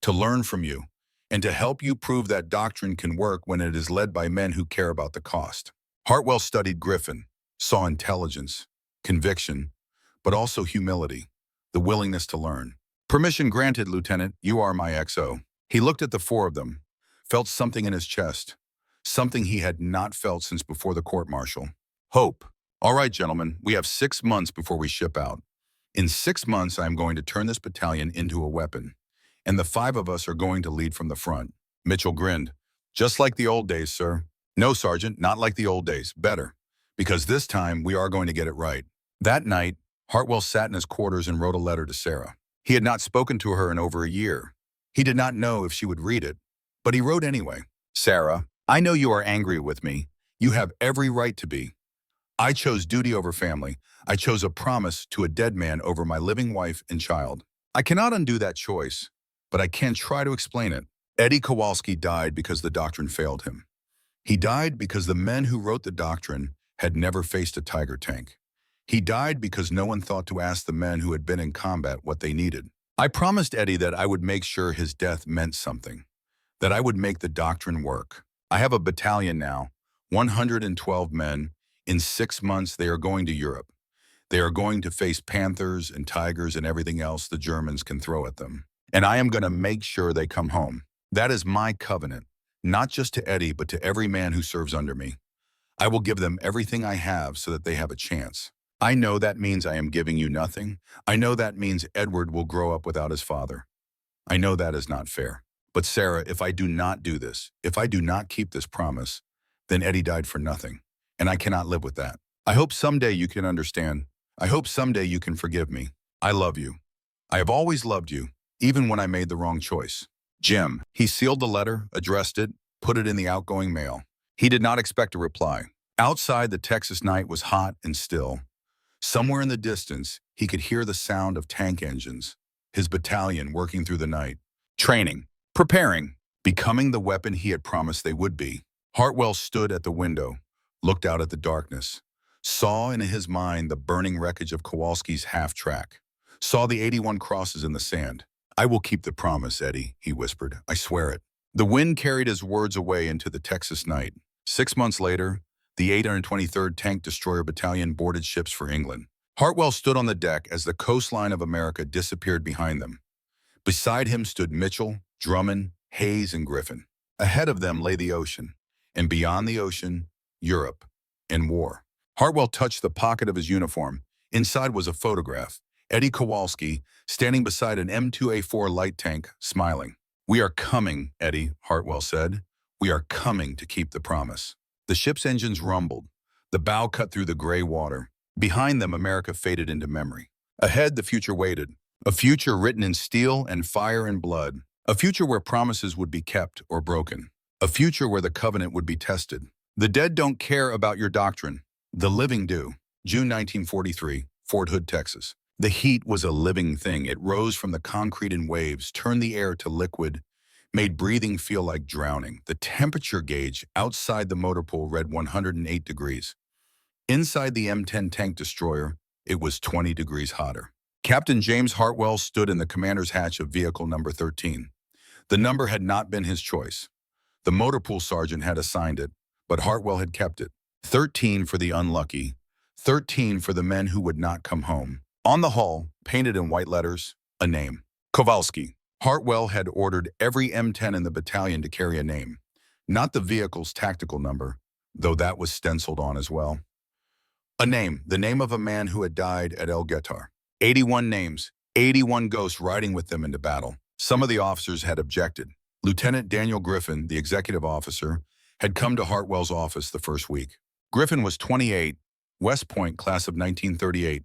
to learn from you, and to help you prove that doctrine can work when it is led by men who care about the cost. Hartwell studied Griffin, saw intelligence, conviction, but also humility, the willingness to learn. Permission granted, Lieutenant. You are my XO. He looked at the 4 of them, felt something in his chest, something he had not felt since before the court-martial. Hope. All right, gentlemen, we have 6 months before we ship out. In 6 months, I am going to turn this battalion into a weapon, and the 5 of us are going to lead from the front. Mitchell grinned. Just like the old days, sir. No, Sergeant, not like the old days. Better. Because this time, we are going to get it right. That night, Hartwell sat in his quarters and wrote a letter to Sarah. He had not spoken to her in over a year. He did not know if she would read it, but he wrote anyway. Sarah, I know you are angry with me. You have every right to be. I chose duty over family. I chose a promise to a dead man over my living wife and child. I cannot undo that choice, but I can try to explain it. Eddie Kowalski died because the doctrine failed him. He died because the men who wrote the doctrine had never faced a Tiger tank. He died because no one thought to ask the men who had been in combat what they needed. I promised Eddie that I would make sure his death meant something, that I would make the doctrine work. I have a battalion now, 112 men. In 6 months, they are going to Europe. They are going to face Panthers and Tigers and everything else the Germans can throw at them. And I am going to make sure they come home. That is my covenant, not just to Eddie, but to every man who serves under me. I will give them everything I have so that they have a chance. I know that means I am giving you nothing. I know that means Edward will grow up without his father. I know that is not fair. But Sarah, if I do not do this, if I do not keep this promise, then Eddie died for nothing. And I cannot live with that. I hope someday you can understand. I hope someday you can forgive me. I love you. I have always loved you, even when I made the wrong choice. Jim. He sealed the letter, addressed it, put it in the outgoing mail. He did not expect a reply. Outside, the Texas night was hot and still. Somewhere in the distance, he could hear the sound of tank engines, his battalion working through the night. Training, preparing, becoming the weapon he had promised they would be. Hartwell stood at the window, looked out at the darkness, saw in his mind the burning wreckage of Kowalski's half-track, saw the 81 crosses in the sand. I will keep the promise, Eddie, he whispered. I swear it. The wind carried his words away into the Texas night. 6 months later, the 823rd Tank Destroyer Battalion boarded ships for England. Hartwell stood on the deck as the coastline of America disappeared behind them. Beside him stood Mitchell, Drummond, Hayes, and Griffin. Ahead of them lay the ocean, and beyond the ocean, Europe and war. Hartwell touched the pocket of his uniform. Inside was a photograph. Eddie Kowalski, standing beside an M2A4 light tank, smiling. "We are coming," Eddie, Hartwell said. "We are coming to keep the promise." The ship's engines rumbled. The bow cut through the gray water. Behind them, America faded into memory. Ahead, the future waited. A future written in steel and fire and blood. A future where promises would be kept or broken. A future where the covenant would be tested. The dead don't care about your doctrine. The living do. June 1943, Fort Hood, Texas. The heat was a living thing. It rose from the concrete in waves, turned the air to liquid, made breathing feel like drowning. The temperature gauge outside the motor pool read 108 degrees. Inside the M10 tank destroyer, it was 20 degrees hotter. Captain James Hartwell stood in the commander's hatch of vehicle number 13. The number had not been his choice. The motor pool sergeant had assigned it, but Hartwell had kept it. 13 for the unlucky. 13 for the men who would not come home. On the hull, painted in white letters, a name. Kowalski. Hartwell had ordered every M10 in the battalion to carry a name. Not the vehicle's tactical number, though that was stenciled on as well. A name, the name of a man who had died at Guettar. 81 names, 81 ghosts riding with them into battle. Some of the officers had objected. Lieutenant Daniel Griffin, the executive officer, had come to Hartwell's office the first week. Griffin was 28, West Point, class of 1938.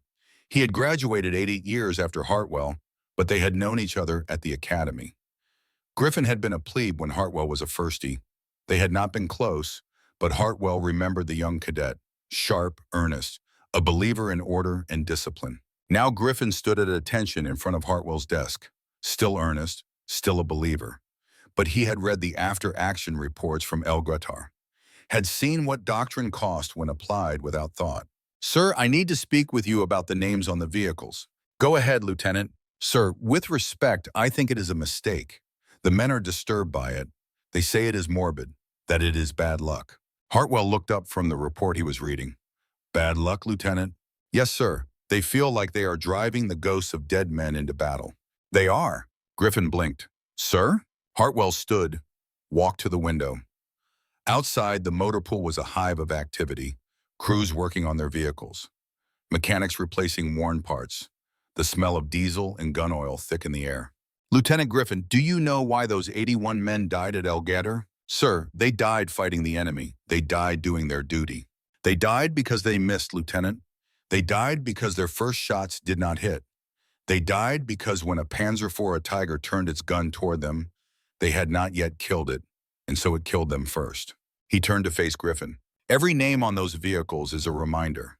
He had graduated 8 years after Hartwell, but they had known each other at the academy. Griffin had been a plebe when Hartwell was a firstie. They had not been close, but Hartwell remembered the young cadet, sharp, earnest, a believer in order and discipline. Now Griffin stood at attention in front of Hartwell's desk, still earnest, still a believer. But he had read the after-action reports from Guettar, had seen what doctrine cost when applied without thought. "Sir, I need to speak with you about the names on the vehicles." "Go ahead, Lieutenant." "Sir, with respect, I think it is a mistake. The men are disturbed by it. They say it is morbid, that it is bad luck." Hartwell looked up from the report he was reading. "Bad luck, Lieutenant?" "Yes, sir. They feel like they are driving the ghosts of dead men into battle." "They are." Griffin blinked. "Sir?" Hartwell stood, walked to the window. Outside, the motor pool was a hive of activity. Crews working on their vehicles. Mechanics replacing worn parts. The smell of diesel and gun oil thick in the air. "Lieutenant Griffin, do you know why those 81 men died at Guettar?" "Sir, they died fighting the enemy. They died doing their duty." "They died because they missed, Lieutenant. They died because their first shots did not hit. They died because when a Panzer IV or a Tiger turned its gun toward them, they had not yet killed it, and so it killed them first." He turned to face Griffin. "Every name on those vehicles is a reminder.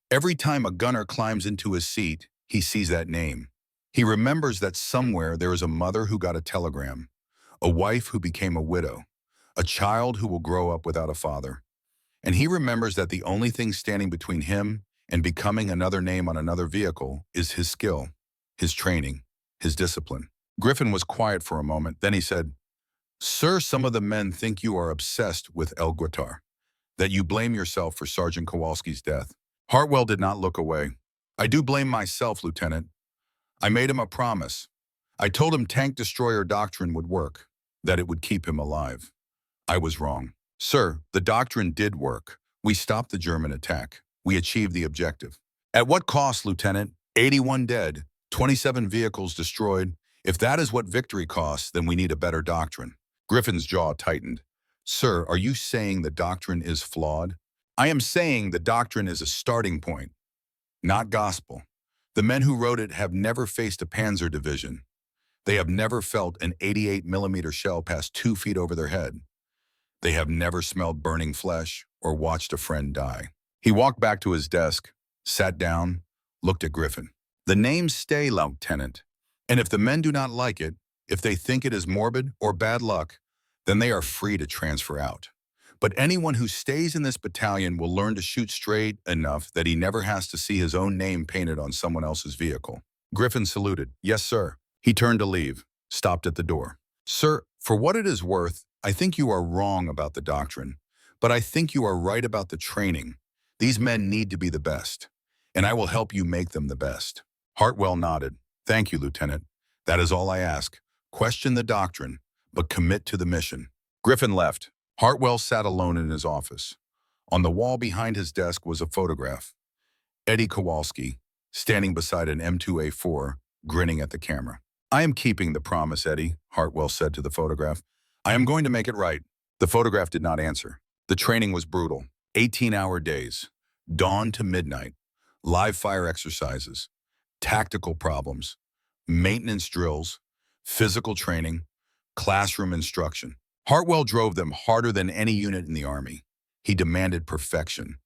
Every time a gunner climbs into his seat, he sees that name. He remembers that somewhere there is a mother who got a telegram, a wife who became a widow, a child who will grow up without a father. And he remembers that the only thing standing between him and becoming another name on another vehicle is his skill, his training, his discipline." Griffin was quiet for a moment. Then he said, "Sir, some of the men think you are obsessed with Guettar, that you blame yourself for Sergeant Kowalski's death." Hartwell did not look away. "I do blame myself, Lieutenant. I made him a promise. I told him tank destroyer doctrine would work, that it would keep him alive. I was wrong. Sir, the doctrine did work. We stopped the German attack. We achieved the objective." "At what cost, Lieutenant?" 81 dead, 27 vehicles destroyed. If that is what victory costs, then we need a better doctrine." Griffin's jaw tightened. "Sir, are you saying the doctrine is flawed?" "I am saying the doctrine is a starting point, not gospel. The men who wrote it have never faced a Panzer division. They have never felt an 88mm shell pass 2 feet over their head. They have never smelled burning flesh or watched a friend die." He walked back to his desk, sat down, looked at Griffin. "The names stay, Lieutenant. And if the men do not like it, if they think it is morbid or bad luck, then they are free to transfer out. But anyone who stays in this battalion will learn to shoot straight enough that he never has to see his own name painted on someone else's vehicle." Griffin saluted. "Yes, sir." He turned to leave, stopped at the door. "Sir, For what it is worth, I think you are wrong about the doctrine, but I think you are right about the training. These men need to be the best, and I will help you make them the best." Hartwell nodded. "Thank you, Lieutenant. That is all I ask. Question the doctrine, but commit to the mission." Griffin left. Hartwell sat alone in his office. On the wall behind his desk was a photograph. Eddie Kowalski, standing beside an M2A4, grinning at the camera. "I am keeping the promise, Eddie," Hartwell said to the photograph. "I am going to make it right." The photograph did not answer. The training was brutal. 18-hour days, dawn to midnight, live fire exercises, tactical problems, maintenance drills, physical training, classroom instruction. Hartwell drove them harder than any unit in the Army. He demanded perfection.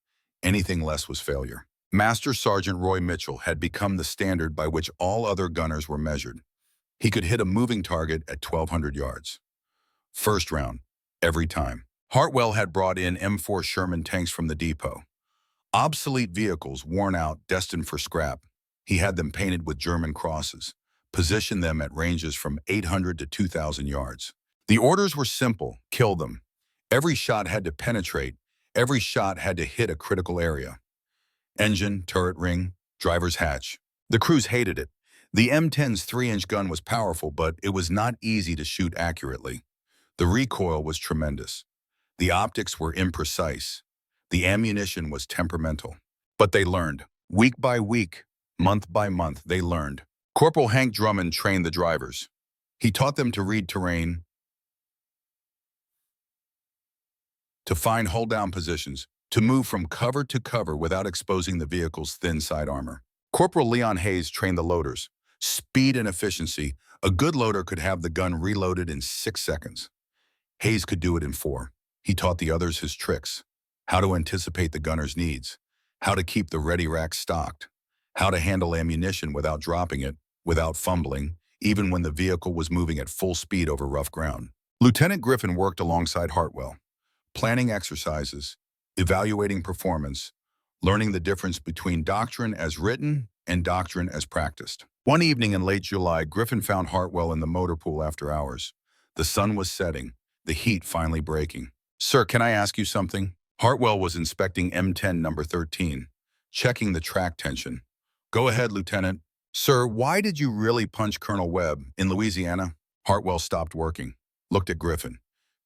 Anything less was failure. Master Sergeant Roy Mitchell had become the standard by which all other gunners were measured. He could hit a moving target at 1,200 yards. First round, every time. Hartwell had brought in M4 Sherman tanks from the depot. Obsolete vehicles, worn out, destined for scrap. He had them painted with German crosses, positioned them at ranges from 800 to 2,000 yards. The orders were simple: kill them. Every shot had to penetrate. Every shot had to hit a critical area. Engine, turret ring, driver's hatch. The crews hated it. The M10's 3-inch gun was powerful, but it was not easy to shoot accurately. The recoil was tremendous. The optics were imprecise. The ammunition was temperamental. But they learned. Week by week, month by month, they learned. Corporal Hank Drummond trained the drivers. He taught them to read terrain, to find hold-down positions, to move from cover to cover without exposing the vehicle's thin side armor. Corporal Leon Hayes trained the loaders. Speed and efficiency. A good loader could have the gun reloaded in 6 seconds. Hayes could do it in 4. He taught the others his tricks: how to anticipate the gunner's needs, how to keep the ready rack stocked, how to handle ammunition without dropping it, without fumbling, even when the vehicle was moving at full speed over rough ground. Lieutenant Griffin worked alongside Hartwell, planning exercises, evaluating performance, learning the difference between doctrine as written and doctrine as practiced. One evening in late July, Griffin found Hartwell in the motor pool after hours. The sun was setting, the heat finally breaking. "Sir, can I ask you something?" Hartwell was inspecting M10 number 13, checking the track tension. "Go ahead, Lieutenant." "Sir, why did you really punch Colonel Webb in Louisiana?" Hartwell stopped working, looked at Griffin.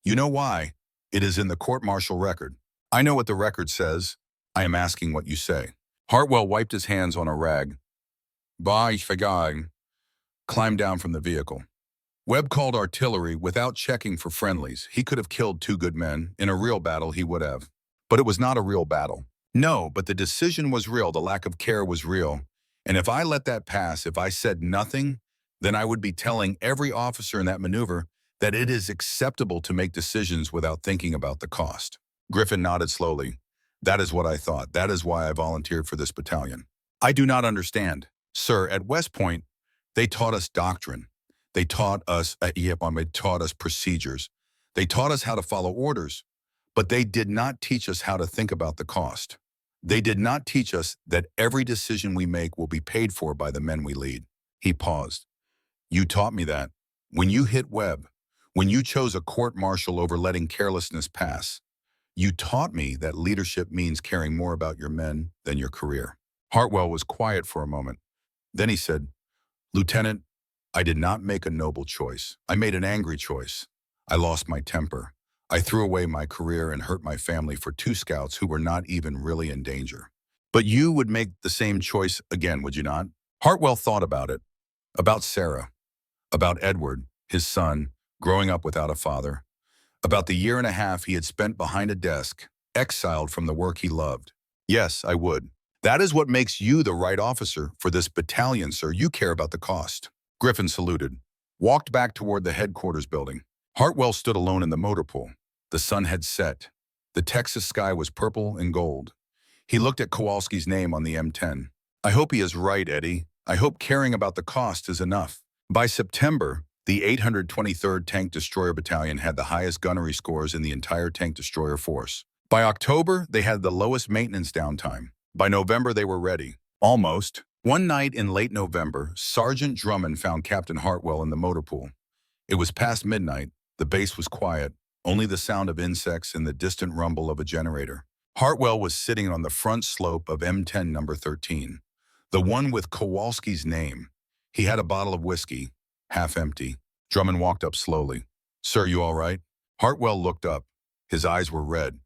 "You know why? It is in the court-martial record." "I know what the record says. I am asking what you say." Hartwell wiped his hands on a rag. "Bah, ich vergang," climbed down from the vehicle. "Webb called artillery without checking for friendlies. He could have killed 2 good men. In a real battle, he would have. But it was not a real battle." "No, but the decision was real. The lack of care was real. And if I let that pass, if I said nothing, then I would be telling every officer in that maneuver that it is acceptable to make decisions without thinking about the cost." Griffin nodded slowly. "That is what I thought. That is why I volunteered for this battalion." "I do not understand." "Sir, at West Point, they taught us doctrine. They taught us procedures. They taught us how to follow orders. But they did not teach us how to think about the cost. They did not teach us that every decision we make will be paid for by the men we lead." He paused. "You taught me that. When you hit Webb, when you chose a court-martial over letting carelessness pass, you taught me that leadership means caring more about your men than your career." Hartwell was quiet for a moment. Then he said, "Lieutenant, I did not make a noble choice. I made an angry choice. I lost my temper. I threw away my career and hurt my family for 2 scouts who were not even really in danger. But you would make the same choice again, would you not?" Hartwell thought about it. About Sarah. About Edward, his son, growing up without a father. About the 1.5 years he had spent behind a desk, exiled from the work he loved. "Yes, I would." "That is what makes you the right officer for this battalion, sir. You care about the cost." Griffin saluted, walked back toward the headquarters building. Hartwell stood alone in the motor pool. The sun had set. The Texas sky was purple and gold. He looked at Kowalski's name on the M10. "I hope he is right, Eddie. I hope caring about the cost is enough." By September, the 823rd Tank Destroyer Battalion had the highest gunnery scores in the entire tank destroyer force. By October, they had the lowest maintenance downtime. By November, they were ready. Almost. One night in late November, Sergeant Drummond found Captain Hartwell in the motor pool. It was past midnight. The base was quiet, only the sound of insects and the distant rumble of a generator. Hartwell was sitting on the front slope of M10 number 13, the one with Kowalski's name. He had a bottle of whiskey, half empty. Drummond walked up slowly. "Sir, you all right?" Hartwell looked up. His eyes were red.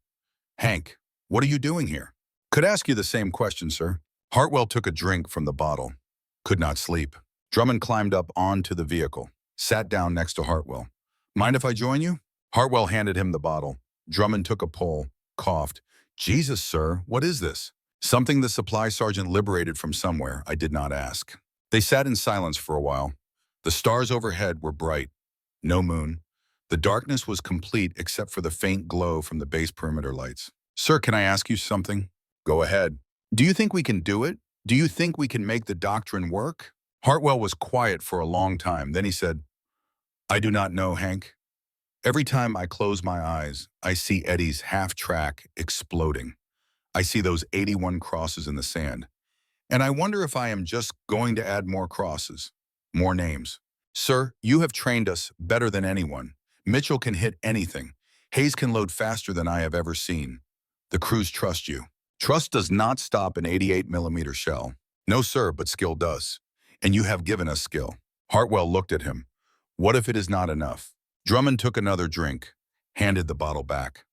"Hank, what are you doing here?" "Could ask you the same question, sir." Hartwell took a drink from the bottle. "Could not sleep." Drummond climbed up onto the vehicle, sat down next to Hartwell. "Mind if I join you?" Hartwell handed him the bottle. Drummond took a pull, coughed. "Jesus, sir, what is this?" "Something the supply sergeant liberated from somewhere. I did not ask." They sat in silence for a while. The stars overhead were bright. No moon. The darkness was complete except for the faint glow from the base perimeter lights. "Sir, can I ask you something?" "Go ahead." "Do you think we can do it? Do you think we can make the doctrine work?" Hartwell was quiet for a long time. Then he said, "I do not know, Hank. Every time I close my eyes, I see Eddie's half-track exploding. I see those 81 crosses in the sand. And I wonder if I am just going to add more crosses, more names. Sir, you have trained us better than anyone. Mitchell can hit anything. Hayes can load faster than I have ever seen. The crews trust you. Trust does not stop an 88mm shell. No, sir, but skill does. And you have given us skill." Hartwell looked at him. "What if it is not enough?" Drummond took another drink, handed the bottle back.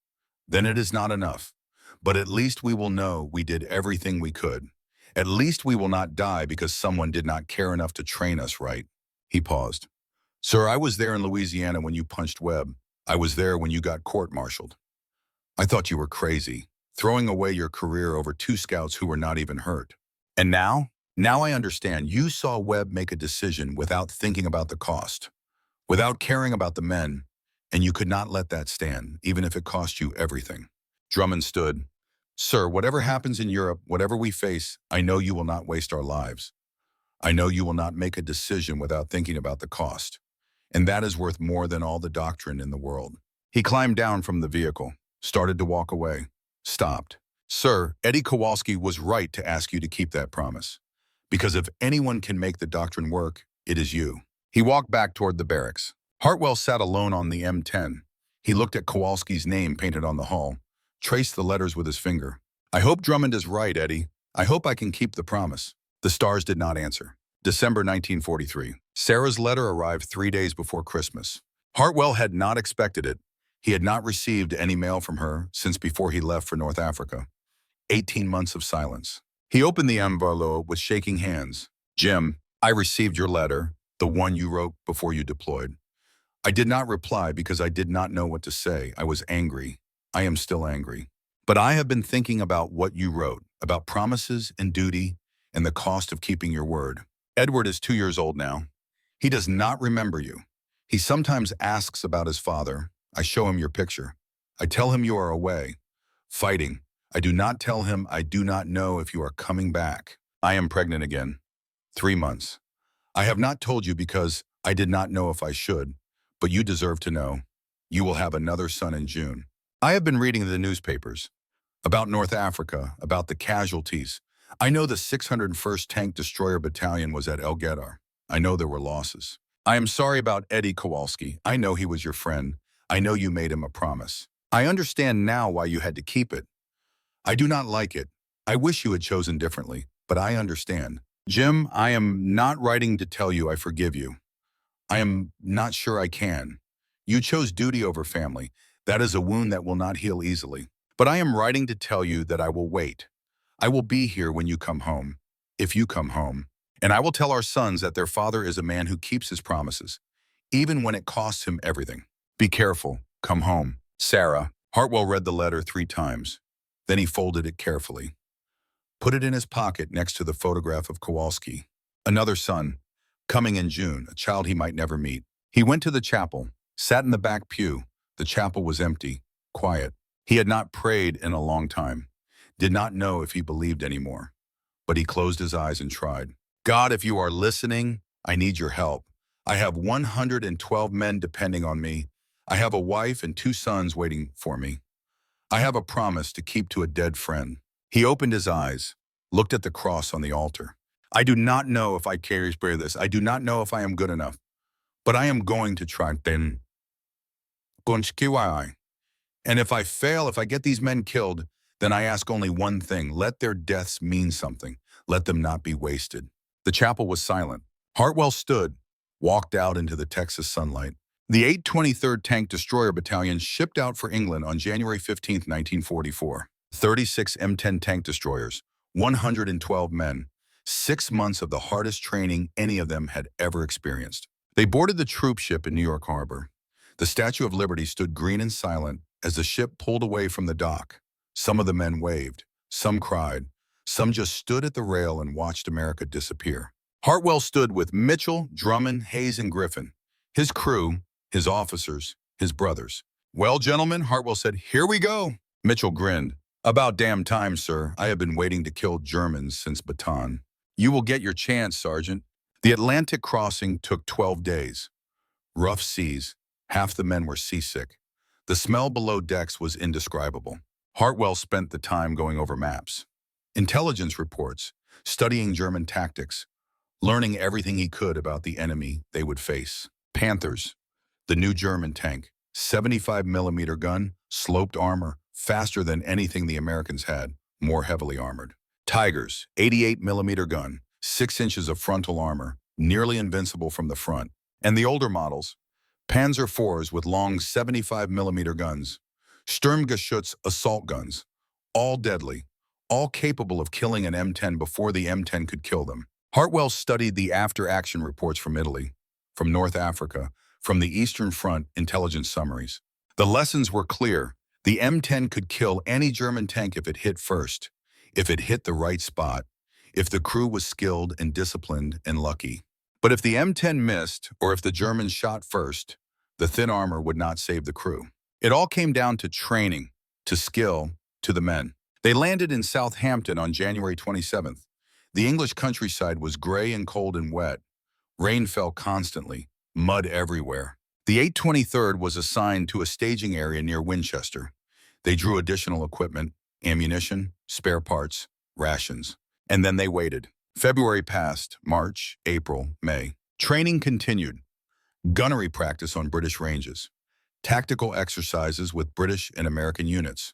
"Then it is not enough. But at least we will know we did everything we could. At least we will not die because someone did not care enough to train us right." He paused. "Sir, I was there in Louisiana when you punched Webb. I was there when you got court-martialed. I thought you were crazy, throwing away your career over 2 scouts who were not even hurt. And now? Now I understand. You saw Webb make a decision without thinking about the cost, without caring about the men, and you could not let that stand, even if it cost you everything." Drummond stood. "Sir, whatever happens in Europe, whatever we face, I know you will not waste our lives. I know you will not make a decision without thinking about the cost. And that is worth more than all the doctrine in the world." He climbed down from the vehicle, started to walk away, stopped. "Sir, Eddie Kowalski was right to ask you to keep that promise. Because if anyone can make the doctrine work, it is you." He walked back toward the barracks. Hartwell sat alone on the M10. He looked at Kowalski's name painted on the hull, traced the letters with his finger. "I hope Drummond is right, Eddie. I hope I can keep the promise." The stars did not answer. December 1943. Sarah's letter arrived 3 days before Christmas. Hartwell had not expected it. He had not received any mail from her since before he left for North Africa. 18 months of silence. He opened the envelope with shaking hands. "Jim, I received your letter, the one you wrote before you deployed. I did not reply because I did not know what to say. I was angry. I am still angry. But I have been thinking about what you wrote, about promises and duty and the cost of keeping your word. Edward is 2 years old now. He does not remember you. He sometimes asks about his father. I show him your picture. I tell him you are away, fighting. I do not tell him I do not know if you are coming back. I am pregnant again. 3 months. I have not told you because I did not know if I should, but you deserve to know. You will have another son in June. I have been reading the newspapers about North Africa, about the casualties. I know the 601st Tank Destroyer Battalion was at Guettar. I know there were losses. I am sorry about Eddie Kowalski. I know he was your friend. I know you made him a promise. I understand now why you had to keep it. I do not like it. I wish you had chosen differently, but I understand. Jim, I am not writing to tell you I forgive you. I am not sure I can. You chose duty over family. That is a wound that will not heal easily. But I am writing to tell you that I will wait. I will be here when you come home, if you come home. And I will tell our sons that their father is a man who keeps his promises, even when it costs him everything. Be careful. Come home. Sarah." Hartwell read the letter 3 times. Then he folded it carefully, put it in his pocket next to the photograph of Kowalski. Another son, coming in June, a child he might never meet. He went to the chapel, sat in the back pew. The chapel was empty, quiet. He had not prayed in a long time, did not know if he believed anymore. But he closed his eyes and tried. "God, if you are listening, I need your help. I have 112 men depending on me. I have a wife and 2 sons waiting for me. I have a promise to keep to a dead friend." He opened his eyes, looked at the cross on the altar. "I do not know if I carry this. I do not know if I am good enough, but I am going to try. Then Bunchkiwai. And if I fail, if I get these men killed, then I ask only one thing. Let their deaths mean something. Let them not be wasted. The chapel was silent. Hartwell stood, walked out into the Texas sunlight. The 823rd Tank Destroyer Battalion shipped out for England on January 15, 1944. 36 M10 tank destroyers, 112 men, 6 months of the hardest training any of them had ever experienced. They boarded the troop ship in New York Harbor. The Statue of Liberty stood green and silent as the ship pulled away from the dock. Some of the men waved, some cried, some just stood at the rail and watched America disappear. Hartwell stood with Mitchell, Drummond, Hayes, and Griffin. His crew, his officers, his brothers. "Well, gentlemen," Hartwell said, "here we go." Mitchell grinned. "About damn time, sir. I have been waiting to kill Germans since Patton." "You will get your chance, Sergeant." The Atlantic crossing took 12 days. Rough seas. Half the men were seasick. The smell below decks was indescribable. Hartwell spent the time going over maps, intelligence reports, studying German tactics, learning everything he could about the enemy they would face. Panthers, the new German tank, 75mm gun, sloped armor, faster than anything the Americans had, more heavily armored. Tigers, 88mm gun, 6 inches of frontal armor, nearly invincible from the front. And the older models, Panzer IVs with long 75mm guns, Sturmgeschütz assault guns, all deadly, all capable of killing an M10 before the M10 could kill them. Hartwell studied the after-action reports from Italy, from North Africa, from the Eastern Front intelligence summaries. The lessons were clear. The M10 could kill any German tank if it hit first, if it hit the right spot, if the crew was skilled and disciplined and lucky. But if the M10 missed, or if the Germans shot first, the thin armor would not save the crew. It all came down to training, to skill, to the men. They landed in Southampton on January 27th. The English countryside was gray and cold and wet. Rain fell constantly, mud everywhere. The 823rd was assigned to a staging area near Winchester. They drew additional equipment, ammunition, spare parts, rations. And then they waited. February passed, March, April, May. Training continued. Gunnery practice on British ranges. Tactical exercises with British and American units.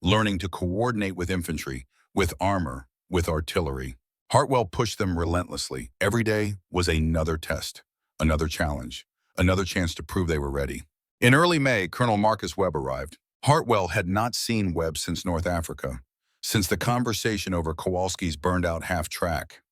Learning to coordinate with infantry, with armor, with artillery. Hartwell pushed them relentlessly. Every day was another test, another challenge, another chance to prove they were ready. In early May, Colonel Marcus Webb arrived. Hartwell had not seen Webb since North Africa, since the conversation over Kowalski's burned-out half-track.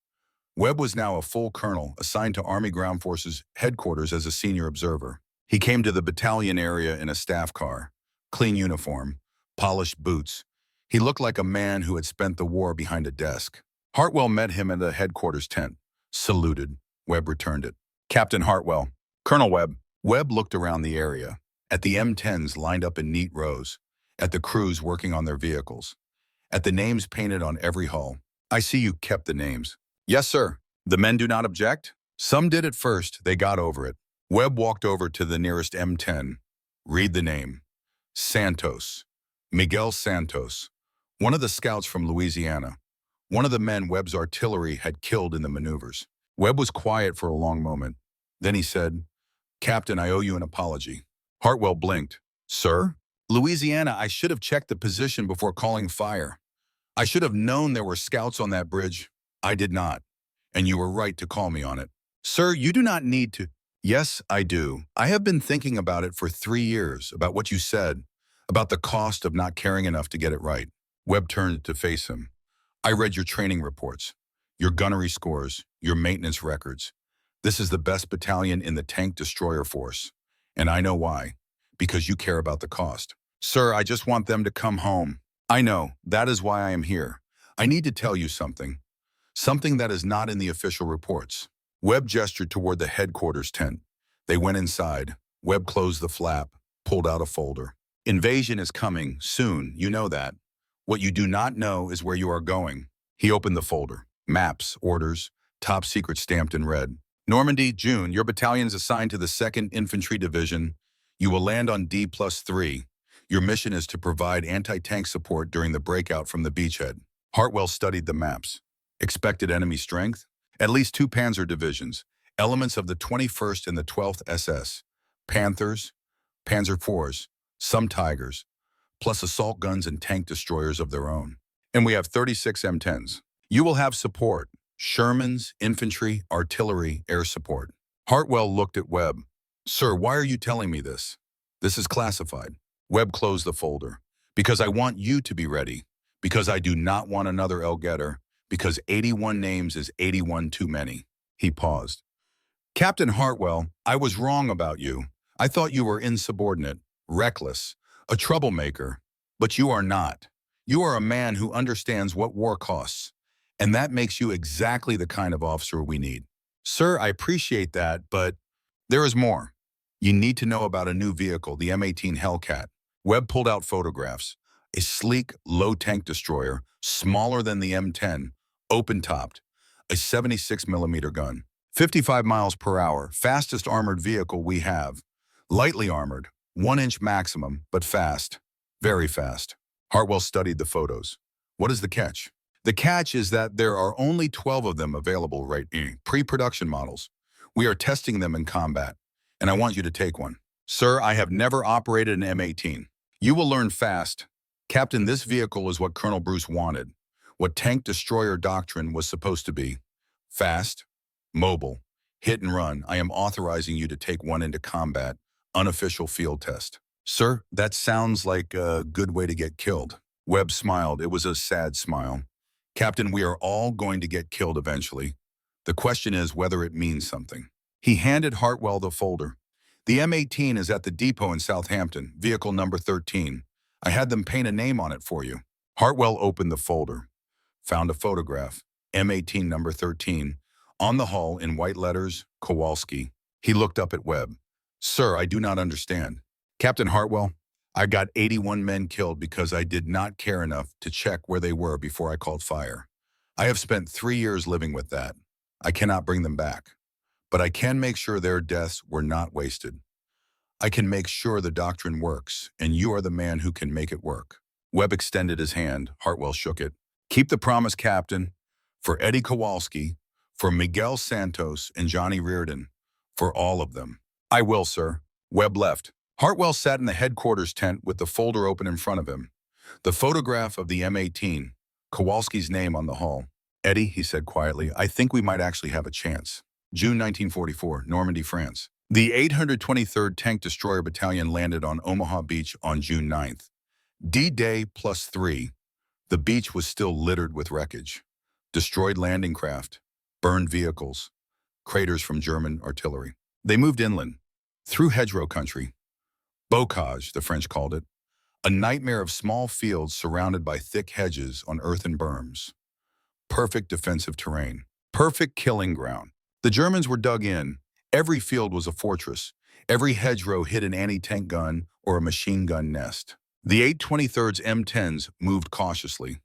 Webb was now a full colonel, assigned to Army Ground Forces headquarters as a senior observer. He came to the battalion area in a staff car, clean uniform, polished boots. He looked like a man who had spent the war behind a desk. Hartwell met him in the headquarters tent, saluted. Webb returned it. "Captain Hartwell." "Colonel Webb." Webb looked around the area, at the M10s lined up in neat rows, at the crews working on their vehicles, at the names painted on every hull. "I see you kept the names." "Yes, sir." "The men do not object?" "Some did at first. They got over it." Webb walked over to the nearest M10. "Read the name." "Santos. Miguel Santos. One of the scouts from Louisiana. One of the men Webb's artillery had killed in the maneuvers." Webb was quiet for a long moment. Then he said, "Captain, I owe you an apology." Hartwell blinked. "Sir?" "Louisiana, I should have checked the position before calling fire. I should have known there were scouts on that bridge. I did not, and you were right to call me on it." "Sir, you do not need to." "Yes, I do. I have been thinking about it for 3 years, about what you said, about the cost of not caring enough to get it right." Webb turned to face him. "I read your training reports, your gunnery scores, your maintenance records. This is the best battalion in the Tank Destroyer Force, and I know why. Because you care about the cost." "Sir, I just want them to come home." "I know. That is why I am here. I need to tell you something. Something that is not in the official reports." Webb gestured toward the headquarters tent. They went inside. Webb closed the flap, pulled out a folder. "Invasion is coming, soon, you know that. What you do not know is where you are going." He opened the folder. Maps, orders, top secret stamped in red. "Normandy, June, your battalion's assigned to the 2nd Infantry Division. You will land on D+3. Your mission is to provide anti-tank support during the breakout from the beachhead." Hartwell studied the maps. Expected enemy strength? At least 2 Panzer divisions, elements of the 21st and the 12th SS. Panthers, Panzer IVs, some Tigers, plus assault guns and tank destroyers of their own. And we have 36 M10s. You will have support: Shermans, infantry, artillery, air support. Hartwell looked at Webb. Sir, why are you telling me this? This is classified. Webb closed the folder. Because I want you to be ready. Because I do not want another Guettar. Because 81 names is 81 too many. He paused. Captain Hartwell, I was wrong about you. I thought you were insubordinate, reckless, a troublemaker. But you are not. You are a man who understands what war costs. And that makes you exactly the kind of officer we need. Sir, I appreciate that, but there is more. You need to know about a new vehicle, the M18 Hellcat. Webb pulled out photographs. A sleek, low tank destroyer, smaller than the M10, open-topped, a 76mm gun. 55 miles per hour, fastest armored vehicle we have. Lightly armored, 1-inch maximum, but fast. Very fast. Hartwell studied the photos. What is the catch? The catch is that there are only 12 of them available right now, pre-production models. We are testing them in combat, and I want you to take one. Sir, I have never operated an M18. You will learn fast. Captain, this vehicle is what Colonel Bruce wanted, what Tank Destroyer Doctrine was supposed to be. Fast, mobile, hit and run. I am authorizing you to take one into combat, unofficial field test. Sir, that sounds like a good way to get killed. Webb smiled. It was a sad smile. Captain, we are all going to get killed eventually. The question is whether it means something. He handed Hartwell the folder. The M18 is at the depot in Southampton, vehicle number 13. I had them paint a name on it for you. Hartwell opened the folder, found a photograph, M18 number 13, on the hull in white letters, Kowalski. He looked up at Webb. Sir, I do not understand. Captain Hartwell, I got 81 men killed because I did not care enough to check where they were before I called fire. I have spent 3 years living with that. I cannot bring them back, but I can make sure their deaths were not wasted. I can make sure the doctrine works, and you are the man who can make it work. Webb extended his hand. Hartwell shook it. Keep the promise, Captain. For Eddie Kowalski, for Miguel Santos and Johnny Reardon, for all of them. I will, sir. Webb left. Hartwell sat in the headquarters tent with the folder open in front of him. The photograph of the M18, Kowalski's name on the hull. Eddie, he said quietly, I think we might actually have a chance. June 1944, Normandy, France. The 823rd Tank Destroyer Battalion landed on Omaha Beach on June 9th. D-Day +3. The beach was still littered with wreckage. Destroyed landing craft, burned vehicles, craters from German artillery. They moved inland, through hedgerow country. Bocage, the French called it. A nightmare of small fields surrounded by thick hedges on earthen berms. Perfect defensive terrain. Perfect killing ground. The Germans were dug in. Every field was a fortress. Every hedgerow hid an anti-tank gun or a machine gun nest. The 823rd's M10s moved cautiously,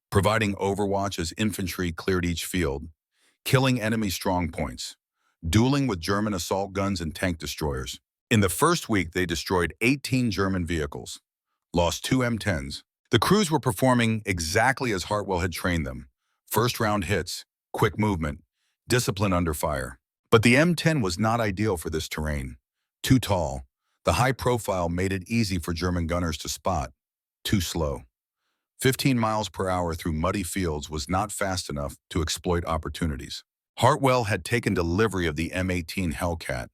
providing overwatch as infantry cleared each field, killing enemy strong points, dueling with German assault guns and tank destroyers. In the first week, they destroyed 18 German vehicles, lost 2 M10s. The crews were performing exactly as Hartwell had trained them. First-round hits, quick movement, discipline under fire. But the M10 was not ideal for this terrain. Too tall. The high profile made it easy for German gunners to spot. Too slow. 15 miles per hour through muddy fields was not fast enough to exploit opportunities. Hartwell had taken delivery of the M18 Hellcat,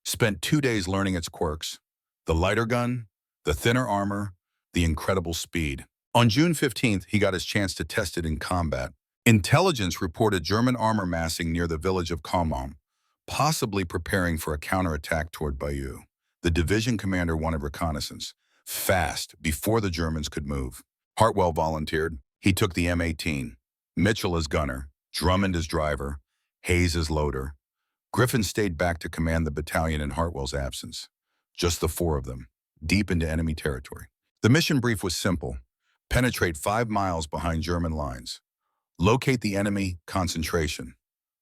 spent 2 days learning its quirks, the lighter gun, the thinner armor, the incredible speed. On June 15th, he got his chance to test it in combat. Intelligence reported German armor massing near the village of Caumont, possibly preparing for a counterattack toward Bayeux. The division commander wanted reconnaissance, fast, before the Germans could move. Hartwell volunteered. He took the M18, Mitchell as gunner, Drummond as driver, Hayes as loader. Griffin stayed back to command the battalion in Hartwell's absence. Just the 4 of them, deep into enemy territory. The mission brief was simple. Penetrate 5 miles behind German lines. Locate the enemy concentration.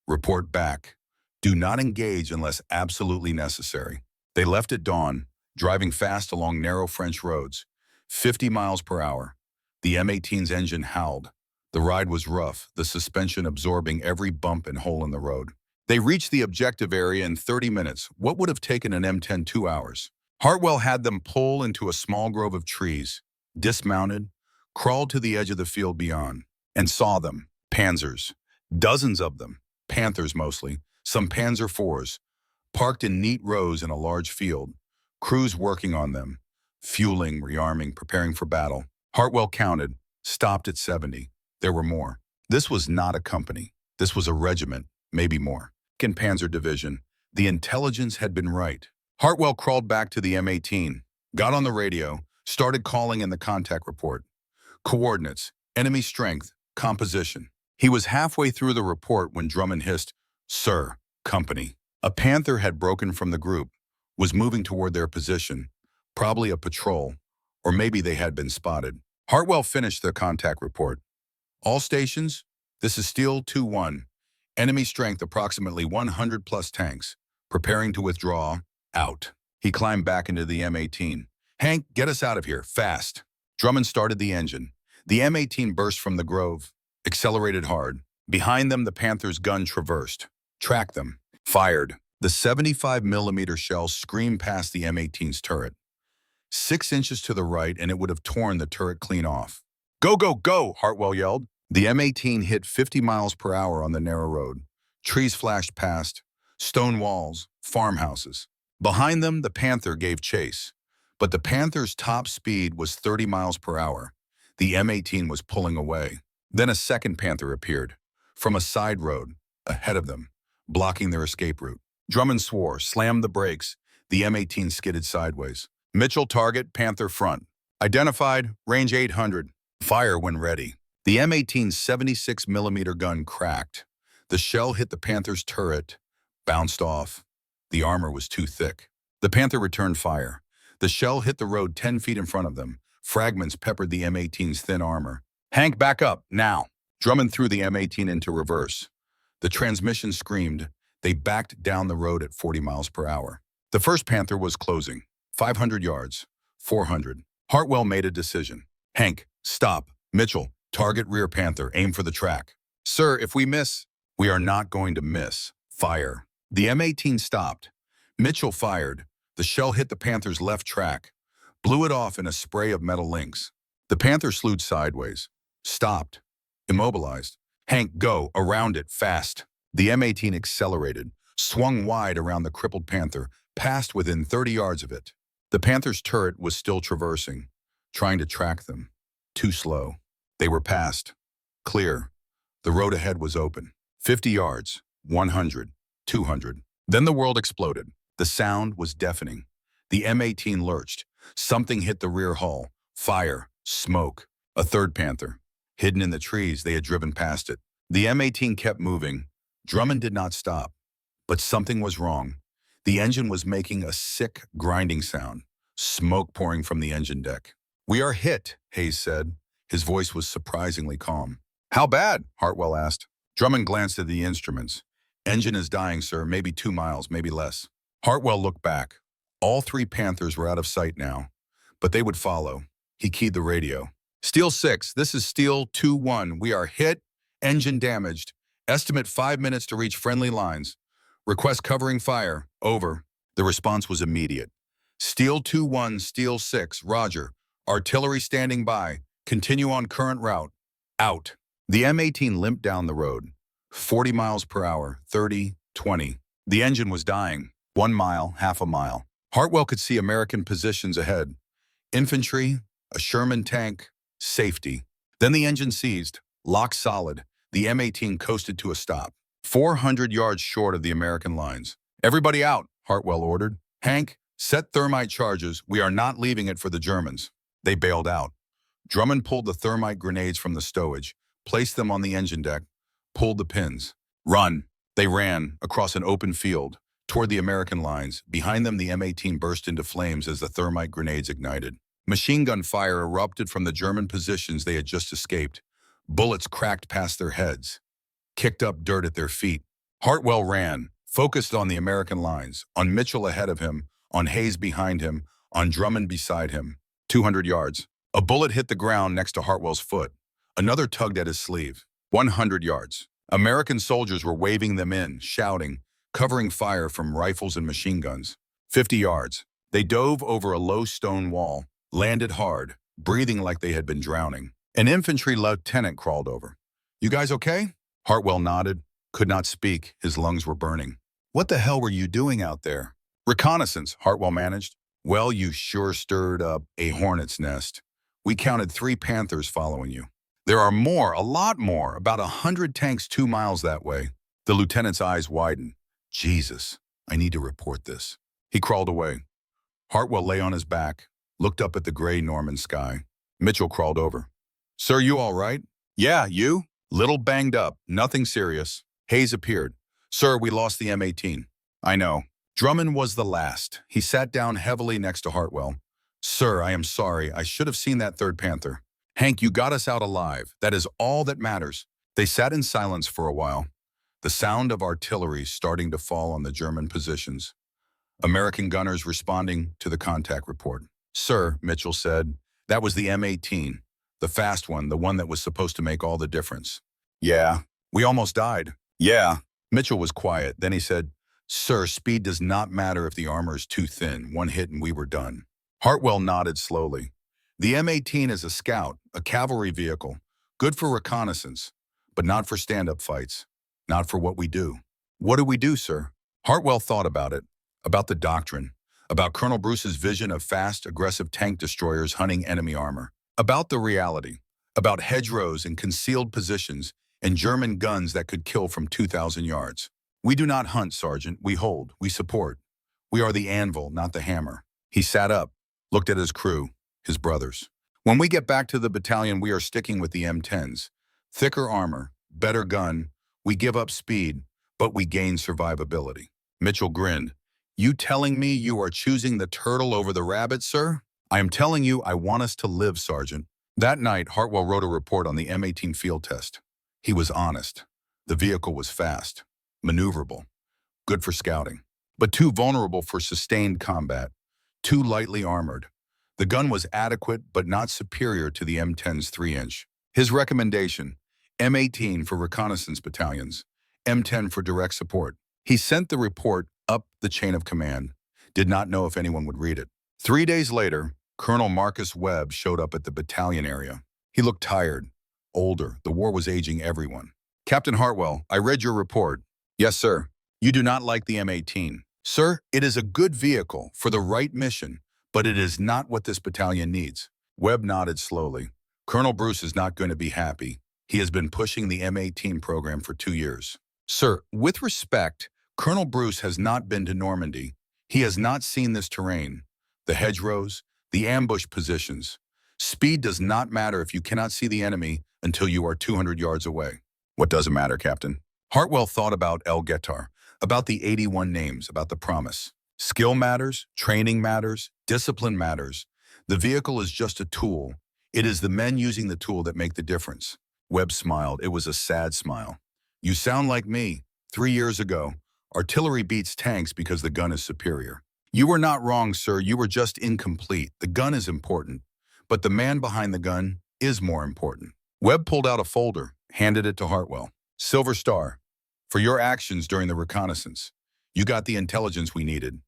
Report back. Do not engage unless absolutely necessary. They left at dawn, driving fast along narrow French roads, 50 miles per hour. The M18's engine howled. The ride was rough, the suspension absorbing every bump and hole in the road. They reached the objective area in 30 minutes, what would have taken an M10 2 hours. Hartwell had them pull into a small grove of trees, dismounted, crawled to the edge of the field beyond, and saw them, Panzers, dozens of them, Panthers mostly, some Panzer IVs, parked in neat rows in a large field, crews working on them, fueling, rearming, preparing for battle. Hartwell counted, stopped at 70. There were more. This was not a company. This was a regiment, maybe more. In Panzer Division, the intelligence had been right. Hartwell crawled back to the M18, got on the radio, started calling in the contact report. Coordinates, enemy strength, composition. He was halfway through the report when Drummond hissed, "Sir, company." A Panther had broken from the group, was moving toward their position, probably a patrol, or maybe they had been spotted. Hartwell finished the contact report. All stations, this is Steel 2-1. Enemy strength approximately 100 plus tanks. Preparing to withdraw, out. He climbed back into the M18. "Hank, get us out of here, fast." Drummond started the engine. The M18 burst from the grove, accelerated hard. Behind them, the Panther's gun traversed, tracked them, fired. The 75mm shell screamed past the M18's turret. 6 inches to the right, and it would have torn the turret clean off. "Go, go, go!" Hartwell yelled. The M18 hit 50 miles per hour on the narrow road. Trees flashed past, stone walls, farmhouses. Behind them, the Panther gave chase. But the Panther's top speed was 30 miles per hour. The M18 was pulling away. Then a second Panther appeared, from a side road, ahead of them, blocking their escape route. Drummond swore, slammed the brakes. The M18 skidded sideways. "Mitchell target, Panther front. Identified, range 800. Fire when ready." The M18's 76mm gun cracked. The shell hit the Panther's turret, bounced off. The armor was too thick. The Panther returned fire. The shell hit the road 10 feet in front of them. Fragments peppered the M18's thin armor. "Hank, back up, now." Drummond threw the M18 into reverse. The transmission screamed. They backed down the road at 40 miles per hour. The first Panther was closing. 500 yards. 400. Hartwell made a decision. "Hank, stop. Mitchell, target rear Panther. Aim for the track." "Sir, if we miss..." "We are not going to miss. Fire." The M18 stopped. Mitchell fired. The shell hit the Panther's left track, blew it off in a spray of metal links. The Panther slewed sideways, stopped, immobilized. "Hank, go, around it, fast." The M18 accelerated, swung wide around the crippled Panther, passed within 30 yards of it. The Panther's turret was still traversing, trying to track them. Too slow. They were past. Clear. The road ahead was open. 50 yards, 100, 200. Then the world exploded. The sound was deafening. The M18 lurched. Something hit the rear hull. Fire, smoke. A third Panther. Hidden in the trees, they had driven past it. The M18 kept moving. Drummond did not stop. But something was wrong. The engine was making a sick, grinding sound. Smoke pouring from the engine deck. "We are hit," Hayes said. His voice was surprisingly calm. "How bad?" Hartwell asked. Drummond glanced at the instruments. "Engine is dying, sir. Maybe 2 miles, maybe less." Hartwell looked back. All 3 Panthers were out of sight now, but they would follow. He keyed the radio. "Steel 6, this is Steel 2-1. We are hit, engine damaged. Estimate 5 minutes to reach friendly lines. Request covering fire. Over." The response was immediate. "Steel 2-1, Steel 6, roger. Artillery standing by. Continue on current route. Out." The M18 limped down the road. 40 miles per hour, 30, 20. The engine was dying. 1 mile, half a mile. Hartwell could see American positions ahead. Infantry, a Sherman tank, safety. Then the engine seized, locked solid. The M18 coasted to a stop, 400 yards short of the American lines. "Everybody out," Hartwell ordered. "Hank, set thermite charges. We are not leaving it for the Germans." They bailed out. Drummond pulled the thermite grenades from the stowage, placed them on the engine deck, pulled the pins. "Run." They ran across an open field, toward the American lines. Behind them, the M18 burst into flames as the thermite grenades ignited. Machine gun fire erupted from the German positions they had just escaped. Bullets cracked past their heads, kicked up dirt at their feet. Hartwell ran, focused on the American lines, on Mitchell ahead of him, on Hayes behind him, on Drummond beside him. 200 yards. A bullet hit the ground next to Hartwell's foot. Another tugged at his sleeve. 100 yards. American soldiers were waving them in, shouting, covering fire from rifles and machine guns. 50 yards. They dove over a low stone wall, landed hard, breathing like they had been drowning. An infantry lieutenant crawled over. "You guys okay?" Hartwell nodded, could not speak. His lungs were burning. "What the hell were you doing out there?" "Reconnaissance," Hartwell managed. "Well, you sure stirred up a hornet's nest. We counted 3 Panthers following you. There are more, a lot more, about 100 tanks 2 miles that way." The lieutenant's eyes widened. "Jesus, I need to report this." He crawled away. Hartwell lay on his back, looked up at the gray Norman sky. Mitchell crawled over. "Sir, you all right?" "Yeah, you?" "Little banged up, nothing serious." Hayes appeared. "Sir, we lost the M18. "I know." Drummond was the last. He sat down heavily next to Hartwell. "Sir, I am sorry. I should have seen that 3rd Panther. Hank, you got us out alive. That is all that matters." They sat in silence for a while, the sound of artillery starting to fall on the German positions. American gunners responding to the contact report. "Sir," Mitchell said, "that was the M18, the fast one, the one that was supposed to make all the difference." "Yeah, we almost died." "Yeah." Mitchell was quiet. Then he said, "Sir, speed does not matter if the armor is too thin. One hit and we were done." Hartwell nodded slowly. "The M18 is a scout, a cavalry vehicle, good for reconnaissance, but not for stand-up fights, not for what we do." "What do we do, sir?" Hartwell thought about it, about the doctrine, about Colonel Bruce's vision of fast, aggressive tank destroyers hunting enemy armor, about the reality, about hedgerows and concealed positions and German guns that could kill from 2,000 yards. "We do not hunt, Sergeant. We hold. We support. We are the anvil, not the hammer." He sat up, looked at his crew, his brothers. "When we get back to the battalion, we are sticking with the M10s. Thicker armor, better gun. We give up speed, but we gain survivability." Mitchell grinned. "You telling me you are choosing the turtle over the rabbit, sir?" "I am telling you I want us to live, Sergeant." That night, Hartwell wrote a report on the M18 field test. He was honest. The vehicle was fast, maneuverable, good for scouting, but too vulnerable for sustained combat, too lightly armored. The gun was adequate but not superior to the M10's 3-inch. His recommendation: M18 for reconnaissance battalions, M10 for direct support. He sent the report up the chain of command, did not know if anyone would read it. 3 days later, Colonel Marcus Webb showed up at the battalion area. He looked tired, older. The war was aging everyone. "Captain Hartwell, I read your report." "Yes, sir." "You do not like the M18. "Sir, it is a good vehicle for the right mission, but it is not what this battalion needs." Webb nodded slowly. "Colonel Bruce is not going to be happy. He has been pushing the M18 program for 2 years. "Sir, with respect, Colonel Bruce has not been to Normandy. He has not seen this terrain, the hedgerows, the ambush positions. Speed does not matter if you cannot see the enemy until you are 200 yards away." "What does it matter, Captain?" Hartwell thought about Guettar, about the 81 names, about the promise. Skill matters, training matters, discipline matters. The vehicle is just a tool. It is the men using the tool that make the difference. Webb smiled. It was a sad smile. "You sound like me. 3 years ago, artillery beats tanks because the gun is superior." "You were not wrong, sir. You were just incomplete. The gun is important, but the man behind the gun is more important." Webb pulled out a folder, handed it to Hartwell. "Silver Star. For your actions during the reconnaissance. You got the intelligence we needed.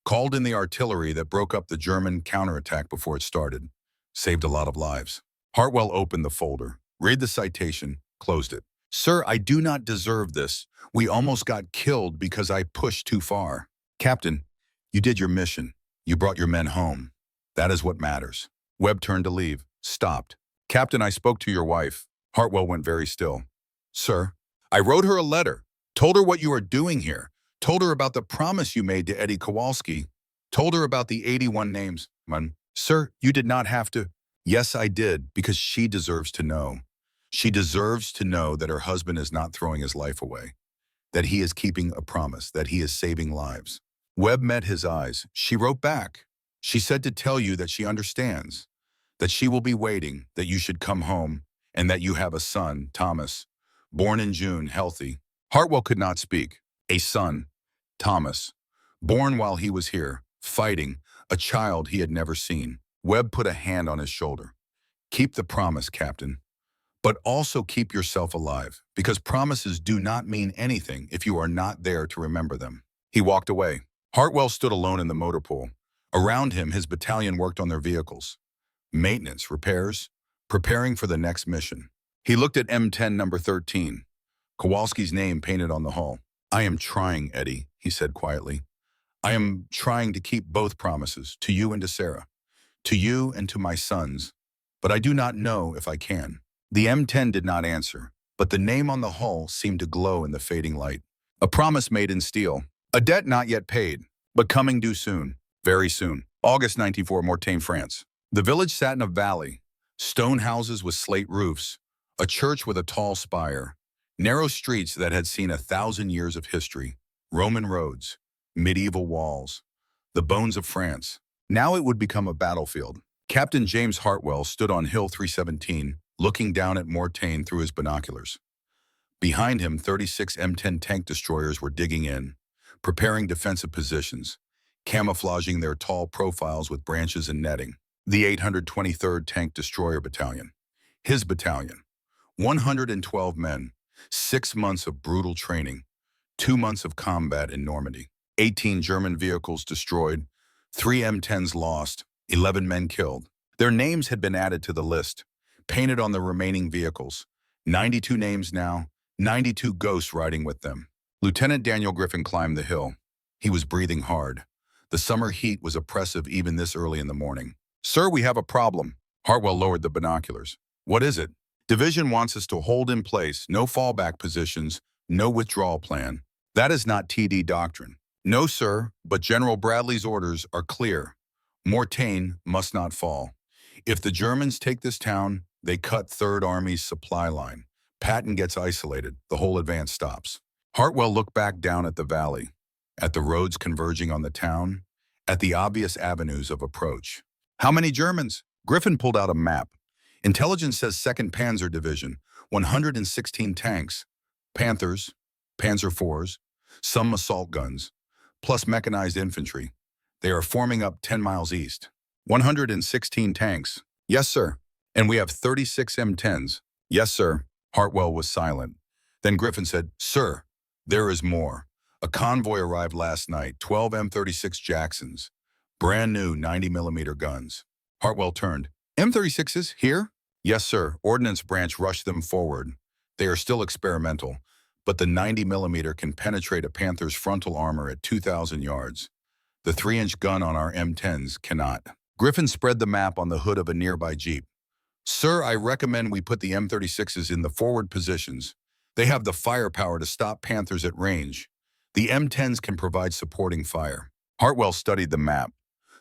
Called in the artillery that broke up the German counterattack before it started. Saved a lot of lives." Hartwell opened the folder, read the citation, closed it. "Sir, I do not deserve this. We almost got killed because I pushed too far." "Captain, you did your mission. You brought your men home. That is what matters." Webb turned to leave, stopped. "Captain, I spoke to your wife." Hartwell went very still. "Sir, I wrote her a letter, told her what you are doing here, told her about the promise you made to Eddie Kowalski, told her about the 81 names." "Sir, you did not have to." "Yes, I did, because she deserves to know. She deserves to know that her husband is not throwing his life away, that he is keeping a promise, that he is saving lives." Webb met his eyes. "She wrote back. She said to tell you that she understands, that she will be waiting, that you should come home, and that you have a son, Thomas, born in June, healthy." Hartwell could not speak. A son, Thomas, born while he was here, fighting, a child he had never seen. Webb put a hand on his shoulder. "Keep the promise, Captain, but also keep yourself alive, because promises do not mean anything if you are not there to remember them." He walked away. Hartwell stood alone in the motor pool. Around him, his battalion worked on their vehicles. Maintenance, repairs, preparing for the next mission. He looked at M10 number 13, Kowalski's name painted on the hull. "I am trying, Eddie," he said quietly. "I am trying to keep both promises, to you and to Sarah, to you and to my sons, but I do not know if I can." The M10 did not answer, but the name on the hull seemed to glow in the fading light. A promise made in steel, a debt not yet paid, but coming due soon, very soon. August 94, Mortain, France. The village sat in a valley, stone houses with slate roofs, a church with a tall spire, narrow streets that had seen 1,000 years of history, Roman roads, medieval walls, the bones of France. Now it would become a battlefield. Captain James Hartwell stood on Hill 317, looking down at Mortain through his binoculars. Behind him, 36 M10 tank destroyers were digging in, preparing defensive positions, camouflaging their tall profiles with branches and netting. The 823rd Tank Destroyer Battalion. His battalion. 112 men, 6 months of brutal training, 2 months of combat in Normandy, 18 German vehicles destroyed, 3 M10s lost, 11 men killed. Their names had been added to the list, painted on the remaining vehicles. 92 names now, 92 ghosts riding with them. Lieutenant Daniel Griffin climbed the hill. He was breathing hard. The summer heat was oppressive even this early in the morning. "Sir, we have a problem." Hartwell lowered the binoculars. "What is it?" "Division wants us to hold in place, no fallback positions, no withdrawal plan." "That is not TD doctrine." "No, sir, but General Bradley's orders are clear. Mortain must not fall. If the Germans take this town, they cut Third Army's supply line. Patton gets isolated, the whole advance stops." Hartwell looked back down at the valley, at the roads converging on the town, at the obvious avenues of approach. "How many Germans?" Griffin pulled out a map. "Intelligence says 2nd Panzer Division, 116 tanks, Panthers, Panzer IVs, some assault guns, plus mechanized infantry. They are forming up 10 miles east. 116 tanks." "Yes, sir." "And we have 36 M10s." "Yes, sir." Hartwell was silent. Then Griffin said, "Sir, there is more. A convoy arrived last night, 12 M36 Jacksons. Brand new 90mm guns." Hartwell turned. "M36s here?" "Yes, sir. Ordnance branch rushed them forward. They are still experimental, but the 90mm can penetrate a Panther's frontal armor at 2,000 yards. The 3-inch gun on our M10s cannot." Griffin spread the map on the hood of a nearby Jeep. "Sir, I recommend we put the M36s in the forward positions. They have the firepower to stop Panthers at range. The M10s can provide supporting fire." Hartwell studied the map,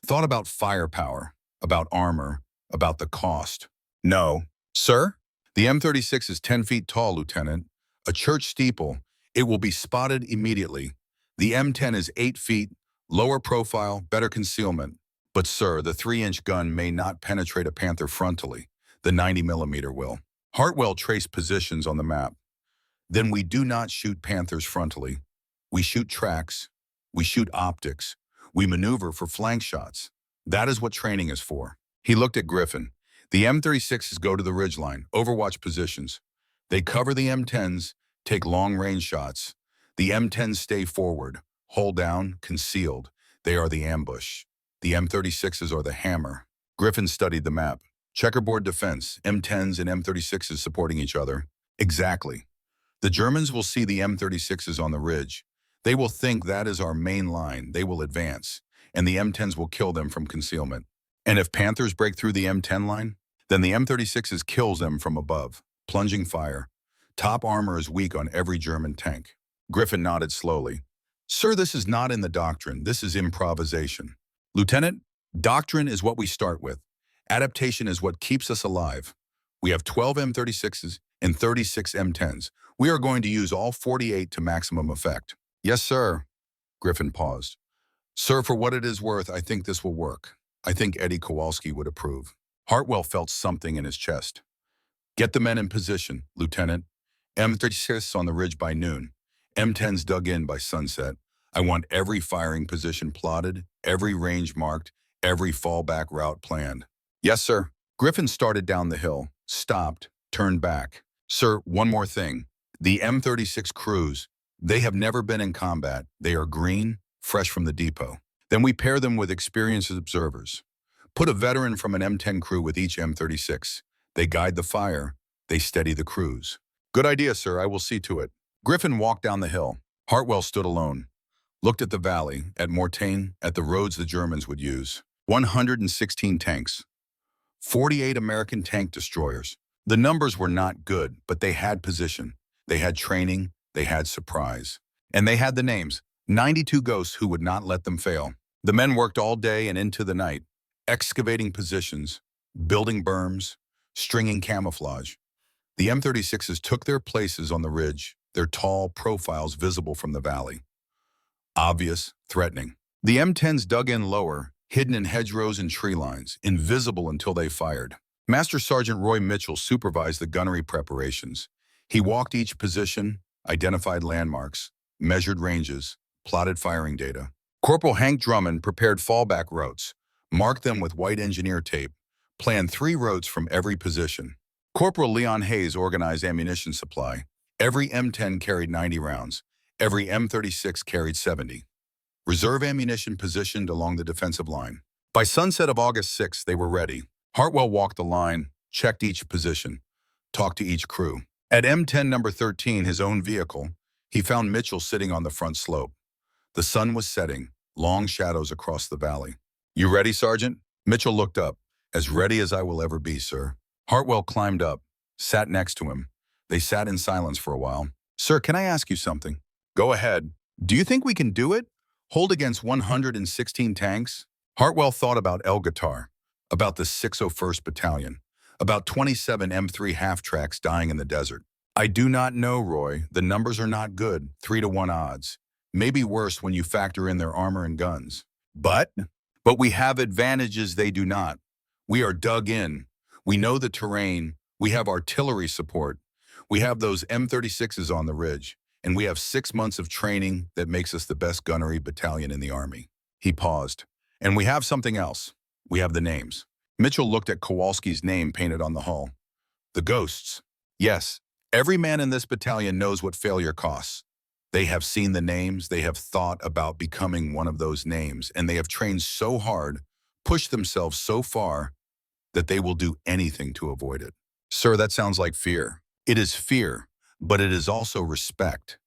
thought about firepower, about armor, about the cost. "No." "Sir?" "The M36 is 10 feet tall, Lieutenant. A church steeple. It will be spotted immediately. The M10 is 8 feet, lower profile, better concealment. But, sir, the 3-inch gun may not penetrate a Panther frontally. The 90mm will." Hartwell traced positions on the map. "Then we do not shoot Panthers frontally. We shoot tracks. We shoot optics. We maneuver for flank shots. That is what training is for." He looked at Griffin. "The M36s go to the ridgeline, overwatch positions. They cover the M10s, take long-range shots. The M10s stay forward, hold down, concealed. They are the ambush. The M36s are the hammer." Griffin studied the map. "Checkerboard defense, M10s and M36s supporting each other." "Exactly. The Germans will see the M36s on the ridge. They will think that is our main line. They will advance, and the M10s will kill them from concealment. And if Panthers break through the M10 line, then the M36s kills them from above. Plunging fire. Top armor is weak on every German tank." Griffin nodded slowly. "Sir, this is not in the doctrine. This is improvisation." "Lieutenant, doctrine is what we start with. Adaptation is what keeps us alive. We have 12 M36s and 36 M10s. We are going to use all 48 to maximum effect." "Yes, sir." Griffin paused. "Sir, for what it is worth, I think this will work. I think Eddie Kowalski would approve." Hartwell felt something in his chest. "Get the men in position, Lieutenant. M36 on the ridge by noon. M10s dug in by sunset. I want every firing position plotted, every range marked, every fallback route planned." "Yes, sir." Griffin started down the hill, stopped, turned back. "Sir, one more thing. The M36 crews, they have never been in combat. They are green, fresh from the depot. Then we pair them with experienced observers. Put a veteran from an M10 crew with each M36. They guide the fire. They steady the crews. Good idea, sir. I will see to it. Griffin walked down the hill. Hartwell stood alone, looked at the valley, at Mortain, at the roads the Germans would use. 116 tanks. 48 American tank destroyers. The numbers were not good, but they had position. They had training. They had surprise. And they had the names. 92 ghosts who would not let them fail. The men worked all day and into the night, excavating positions, building berms, stringing camouflage. The M36s took their places on the ridge, their tall profiles visible from the valley. Obvious, threatening. The M10s dug in lower, hidden in hedgerows and tree lines, invisible until they fired. Master Sergeant Roy Mitchell supervised the gunnery preparations. He walked each position, identified landmarks, measured ranges, plotted firing data. Corporal Hank Drummond prepared fallback routes, marked them with white engineer tape, planned 3 routes from every position. Corporal Leon Hayes organized ammunition supply. Every M10 carried 90 rounds. Every M36 carried 70. Reserve ammunition positioned along the defensive line. By sunset of August 6th, they were ready. Hartwell walked the line, checked each position, talked to each crew. At M10 number 13, his own vehicle, he found Mitchell sitting on the front slope. The sun was setting, long shadows across the valley. You ready, Sergeant? Mitchell looked up. As ready as I will ever be, sir. Hartwell climbed up, sat next to him. They sat in silence for a while. Sir, can I ask you something? Go ahead. Do you think we can do it? Hold against 116 tanks? Hartwell thought about Guettar, about the 601st Battalion, about 27 M3 half-tracks dying in the desert. I do not know, Roy. The numbers are not good, 3-to-1 odds. Maybe worse when you factor in their armor and guns. But we have advantages they do not. We are dug in. We know the terrain. We have artillery support. We have those M36s on the ridge. And we have 6 months of training that makes us the best gunnery battalion in the Army. He paused. And we have something else. We have the names. Mitchell looked at Kowalski's name painted on the hull. The ghosts. Yes, every man in this battalion knows what failure costs. They have seen the names, they have thought about becoming one of those names, and they have trained so hard, pushed themselves so far, that they will do anything to avoid it. Sir, that sounds like fear. It is fear, but it is also respect.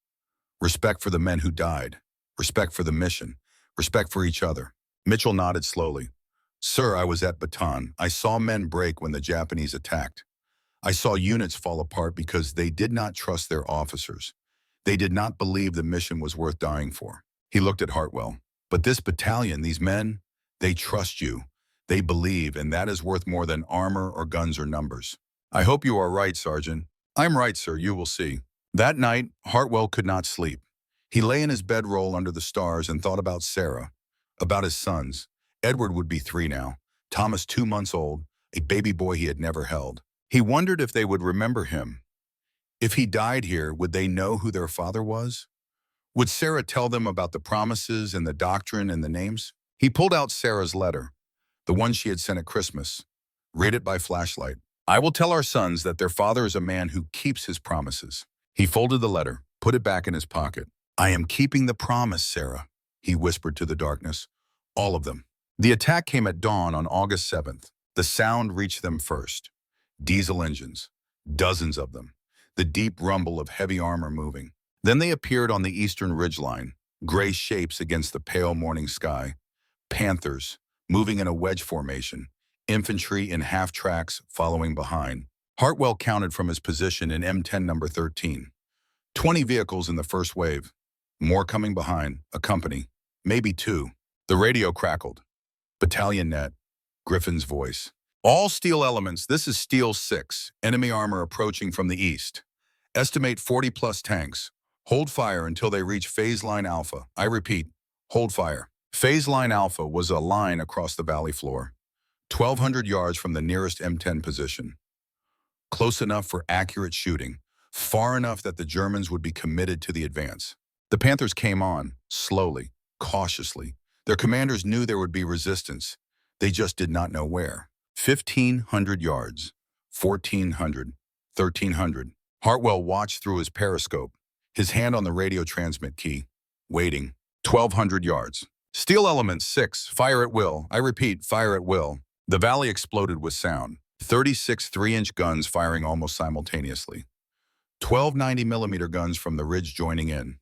Respect for the men who died, respect for the mission, respect for each other. Mitchell nodded slowly. Sir, I was at Patton. I saw men break when the Japanese attacked. I saw units fall apart because they did not trust their officers. They did not believe the mission was worth dying for. He looked at Hartwell. But this battalion, these men, they trust you. They believe, and that is worth more than armor or guns or numbers. I hope you are right, Sergeant. I'm right, sir. You will see. That night, Hartwell could not sleep. He lay in his bedroll under the stars and thought about Sarah, about his sons. Edward would be 3 now, Thomas 2 months old, a baby boy he had never held. He wondered if they would remember him. If he died here, would they know who their father was? Would Sarah tell them about the promises and the doctrine and the names? He pulled out Sarah's letter, the one she had sent at Christmas. Read it by flashlight. I will tell our sons that their father is a man who keeps his promises. He folded the letter, put it back in his pocket. I am keeping the promise, Sarah, he whispered to the darkness. All of them. The attack came at dawn on August 7th. The sound reached them first. Diesel engines, dozens of them. The deep rumble of heavy armor moving. Then they appeared on the eastern ridgeline, gray shapes against the pale morning sky. Panthers, moving in a wedge formation. Infantry in half-tracks following behind. Hartwell counted from his position in M10 number 13. 20 vehicles in the first wave. More coming behind, a company, maybe 2. The radio crackled. Battalion net, Griffin's voice. All steel elements, this is Steel 6, enemy armor approaching from the east. Estimate 40-plus tanks. Hold fire until they reach phase line alpha. I repeat, hold fire. Phase line alpha was a line across the valley floor, 1,200 yards from the nearest M10 position. Close enough for accurate shooting, far enough that the Germans would be committed to the advance. The Panthers came on, slowly, cautiously. Their commanders knew there would be resistance. They just did not know where. 1,500 yards, 1,400, 1,300. Hartwell watched through his periscope, his hand on the radio transmit key, waiting. 1,200 yards. Steel element 6, fire at will. I repeat, fire at will. The valley exploded with sound. 36 3-inch guns firing almost simultaneously. 12 90mm guns from the ridge joining in.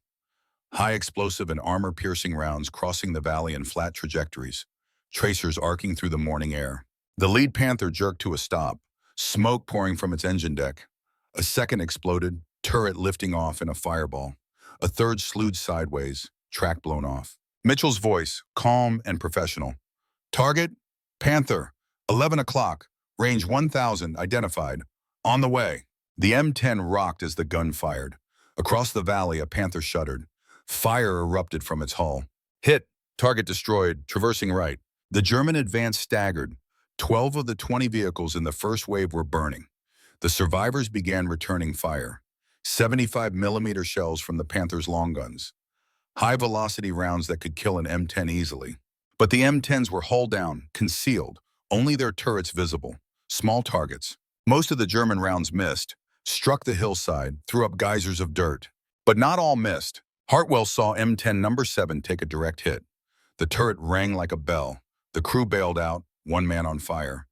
High explosive and armor-piercing rounds crossing the valley in flat trajectories, tracers arcing through the morning air. The lead Panther jerked to a stop, smoke pouring from its engine deck. A second exploded, turret lifting off in a fireball. A third slewed sideways, track blown off. Mitchell's voice, calm and professional. Target, Panther, 11 o'clock, range 1,000, identified. On the way. The M10 rocked as the gun fired. Across the valley, a Panther shuddered. Fire erupted from its hull. Hit, target destroyed, traversing right. The German advance staggered. 12 of the 20 vehicles in the first wave were burning. The survivors began returning fire. 75mm shells from the Panther's long guns. High-velocity rounds that could kill an M10 easily. But the M10s were hull down, concealed, only their turrets visible. Small targets. Most of the German rounds missed, struck the hillside, threw up geysers of dirt. But not all missed. Hartwell saw M10 number 7 take a direct hit. The turret rang like a bell. The crew bailed out, one man on fire.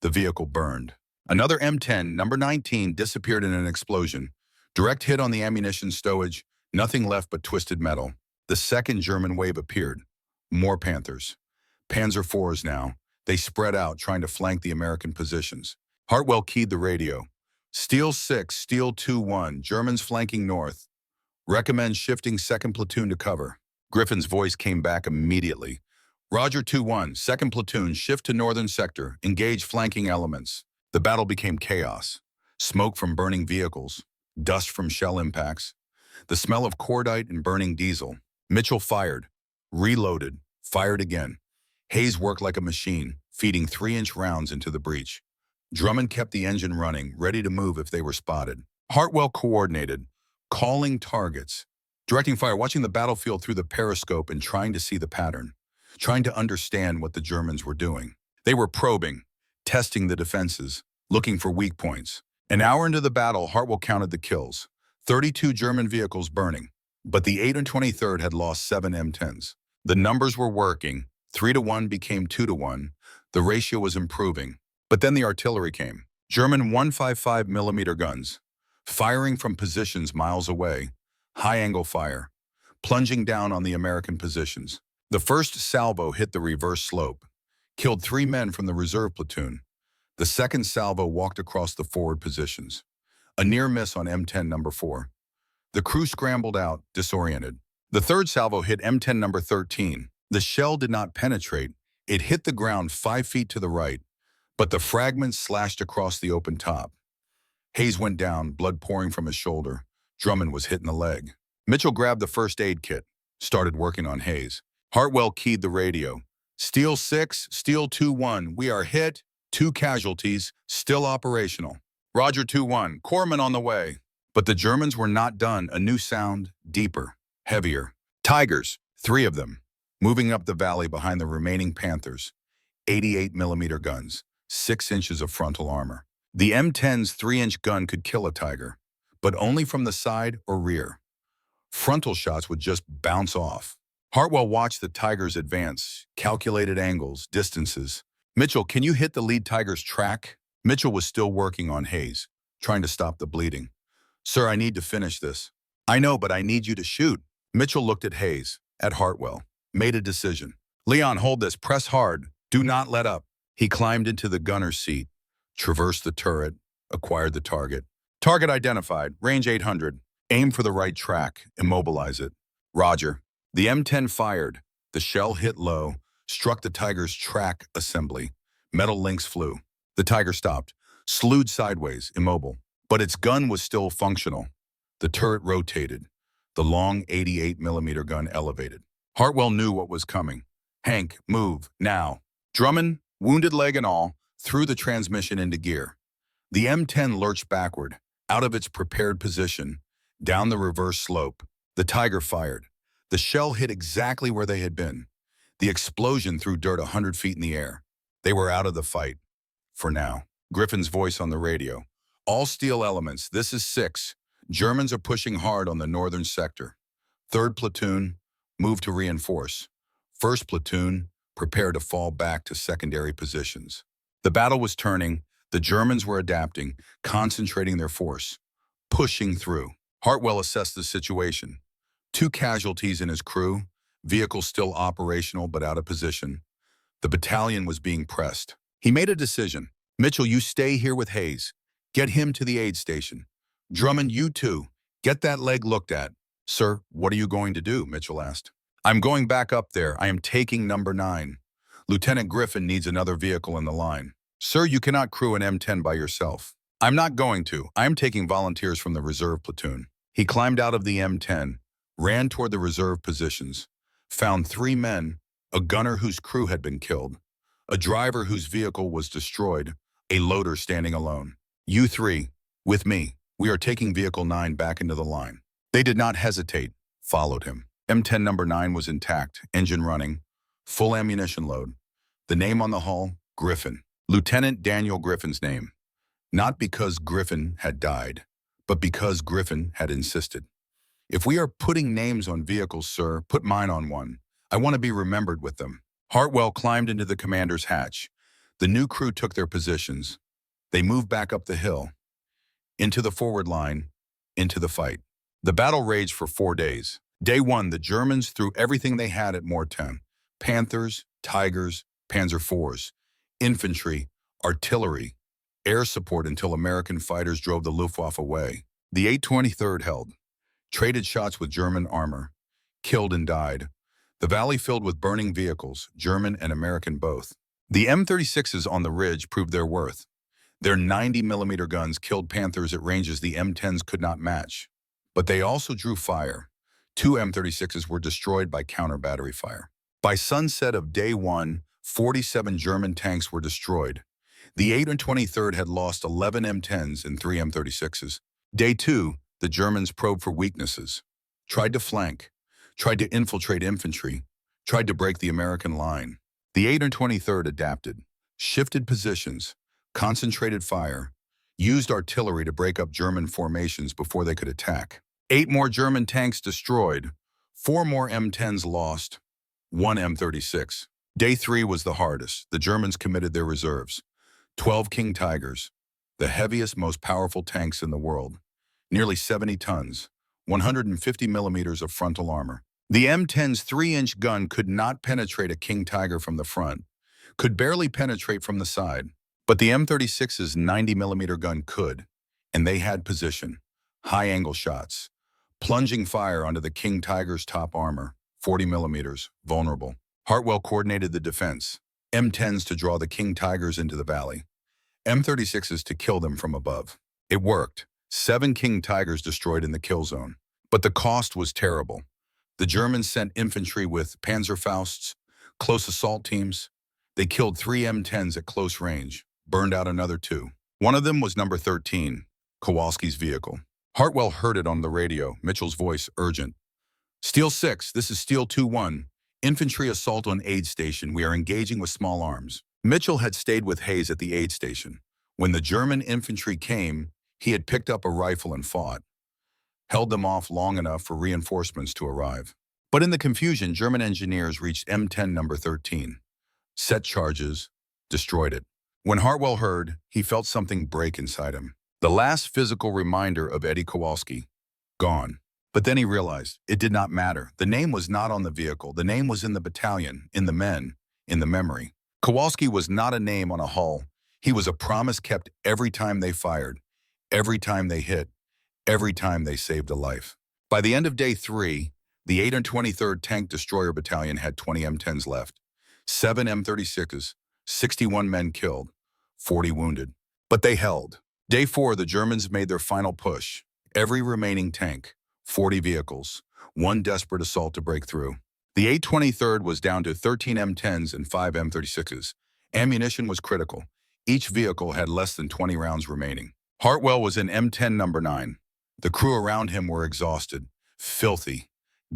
The vehicle burned. Another M10, number 19, disappeared in an explosion. Direct hit on the ammunition stowage, nothing left but twisted metal. The second German wave appeared. More Panthers. Panzer IVs now. They spread out, trying to flank the American positions. Hartwell keyed the radio. Steel 6, Steel 2-1, Germans flanking north. Recommend shifting 2nd platoon to cover. Griffin's voice came back immediately. Roger 2-1, 2nd platoon, shift to northern sector, engage flanking elements. The battle became chaos. Smoke from burning vehicles, dust from shell impacts, the smell of cordite and burning diesel. Mitchell fired, reloaded, fired again. Hayes worked like a machine, feeding 3-inch rounds into the breach. Drummond kept the engine running, ready to move if they were spotted. Hartwell coordinated, calling targets, directing fire, watching the battlefield through the periscope and trying to see the pattern, trying to understand what the Germans were doing. They were probing, testing the defenses, looking for weak points. An hour into the battle, Hartwell counted the kills. 32 German vehicles burning, but the 823rd had lost 7 M10s. The numbers were working. 3-1 became 2-1. The ratio was improving. But then the artillery came. German 155mm guns, firing from positions miles away, high-angle fire, plunging down on the American positions. The first salvo hit the reverse slope, killed 3 men from the reserve platoon. The second salvo walked across the forward positions. A near miss on M10 number 4. The crew scrambled out, disoriented. The third salvo hit M10 number 13. The shell did not penetrate. It hit the ground 5 feet to the right, but the fragments slashed across the open top. Hayes went down, blood pouring from his shoulder. Drummond was hit in the leg. Mitchell grabbed the first aid kit, started working on Hayes. Hartwell keyed the radio. Steel 6, Steel 2-1, we are hit. 2 casualties, still operational. Roger 2-1, corpsman on the way. But the Germans were not done. A new sound, deeper, heavier. Tigers, 3 of them, moving up the valley behind the remaining Panthers. 88mm guns, 6 inches of frontal armor. The M10's 3-inch gun could kill a Tiger, but only from the side or rear. Frontal shots would just bounce off. Hartwell watched the Tigers advance, calculated angles, distances. Mitchell, can you hit the lead Tiger's track? Mitchell was still working on Hayes, trying to stop the bleeding. Sir, I need to finish this. I know, but I need you to shoot. Mitchell looked at Hayes, at Hartwell, made a decision. Leon, hold this, press hard, do not let up. He climbed into the gunner's seat, traversed the turret, acquired the target. Target identified, range 800. Aim for the right track, immobilize it. Roger. The M10 fired. The shell hit low, struck the Tiger's track assembly. Metal links flew. The Tiger stopped, slewed sideways, immobile. But its gun was still functional. The turret rotated. The long 88mm gun elevated. Hartwell knew what was coming. Hank, move, now. Drummond, wounded leg and all, threw the transmission into gear. The M10 lurched backward, out of its prepared position, down the reverse slope. The Tiger fired. The shell hit exactly where they had been. The explosion threw dirt 100 feet in the air. They were out of the fight. For now. Griffin's voice on the radio. All steel elements, this is 6. Germans are pushing hard on the northern sector. 3rd platoon, move to reinforce. First platoon, prepare to fall back to secondary positions. The battle was turning. The Germans were adapting, concentrating their force, pushing through. Hartwell assessed the situation. 2 casualties in his crew, vehicles still operational but out of position. The battalion was being pressed. He made a decision. Mitchell, you stay here with Hayes. Get him to the aid station. Drummond, you too. Get that leg looked at. Sir, what are you going to do? Mitchell asked. I'm going back up there. I am taking number 9. Lieutenant Griffin needs another vehicle in the line. Sir, you cannot crew an M10 by yourself. I'm not going to. I am taking volunteers from the reserve platoon. He climbed out of the M10, ran toward the reserve positions, found 3 men, a gunner whose crew had been killed, a driver whose vehicle was destroyed, a loader standing alone. You 3, with me. We are taking vehicle 9 back into the line. They did not hesitate, followed him. M10 number 9 was intact, engine running, full ammunition load. The name on the hull, Griffin. Lieutenant Daniel Griffin's name. Not because Griffin had died, but because Griffin had insisted. If we are putting names on vehicles, sir, put mine on one. I want to be remembered with them. Hartwell climbed into the commander's hatch. The new crew took their positions. They moved back up the hill, into the forward line, into the fight. The battle raged for 4 days. Day 1, the Germans threw everything they had at Mortain. Panthers, Tigers, Panzer IVs, infantry, artillery, air support until American fighters drove the Luftwaffe away. The 823rd held, traded shots with German armor, killed and died. The valley filled with burning vehicles, German and American both. The M36s on the ridge proved their worth. Their 90mm guns killed Panthers at ranges the M10s could not match. But they also drew fire. 2 M36s were destroyed by counter-battery fire. By sunset of day 1, 47 German tanks were destroyed. The 823rd had lost 11 M10s and 3 M36s. Day 2, the Germans probed for weaknesses, tried to flank, tried to infiltrate infantry, tried to break the American line. The 823rd adapted, shifted positions, concentrated fire, used artillery to break up German formations before they could attack. 8 more German tanks destroyed, 4 more M10s lost, 1 M36. Day 3 was the hardest. The Germans committed their reserves. 12 King Tigers, the heaviest, most powerful tanks in the world. Nearly 70 tons, 150 millimeters of frontal armor. The M10's 3-inch gun could not penetrate a King Tiger from the front, could barely penetrate from the side. But the M36's 90mm gun could, and they had position. High-angle shots, plunging fire onto the King Tiger's top armor, 40mm, vulnerable. Hartwell coordinated the defense. M10s to draw the King Tigers into the valley. M36s to kill them from above. It worked. 7 King Tigers destroyed in the kill zone. But the cost was terrible. The Germans sent infantry with Panzerfausts, close assault teams. They killed 3 M10s at close range, burned out another 2. One of them was number 13, Kowalski's vehicle. Hartwell heard it on the radio, Mitchell's voice urgent. Steel 6, this is Steel 2-1. Infantry assault on aid station. We are engaging with small arms. Mitchell had stayed with Hayes at the aid station. When the German infantry came, he had picked up a rifle and fought. Held them off long enough for reinforcements to arrive. But in the confusion, German engineers reached M10 number 13. Set charges, destroyed it. When Hartwell heard, he felt something break inside him. The last physical reminder of Eddie Kowalski. Gone. But then he realized it did not matter. The name was not on the vehicle. The name was in the battalion, in the men, in the memory. Kowalski was not a name on a hull. He was a promise kept every time they fired, every time they hit, every time they saved a life. By the end of day 3, the 823rd Tank Destroyer Battalion had 20 M10s left, 7 M36s, 61 men killed, 40 wounded. But they held. Day 4, the Germans made their final push. Every remaining tank, 40 vehicles, 1 desperate assault to break through. The 823rd was down to 13 M10s and 5 M36s. Ammunition was critical. Each vehicle had less than 20 rounds remaining. Hartwell was in M10 number 9. The crew around him were exhausted, filthy,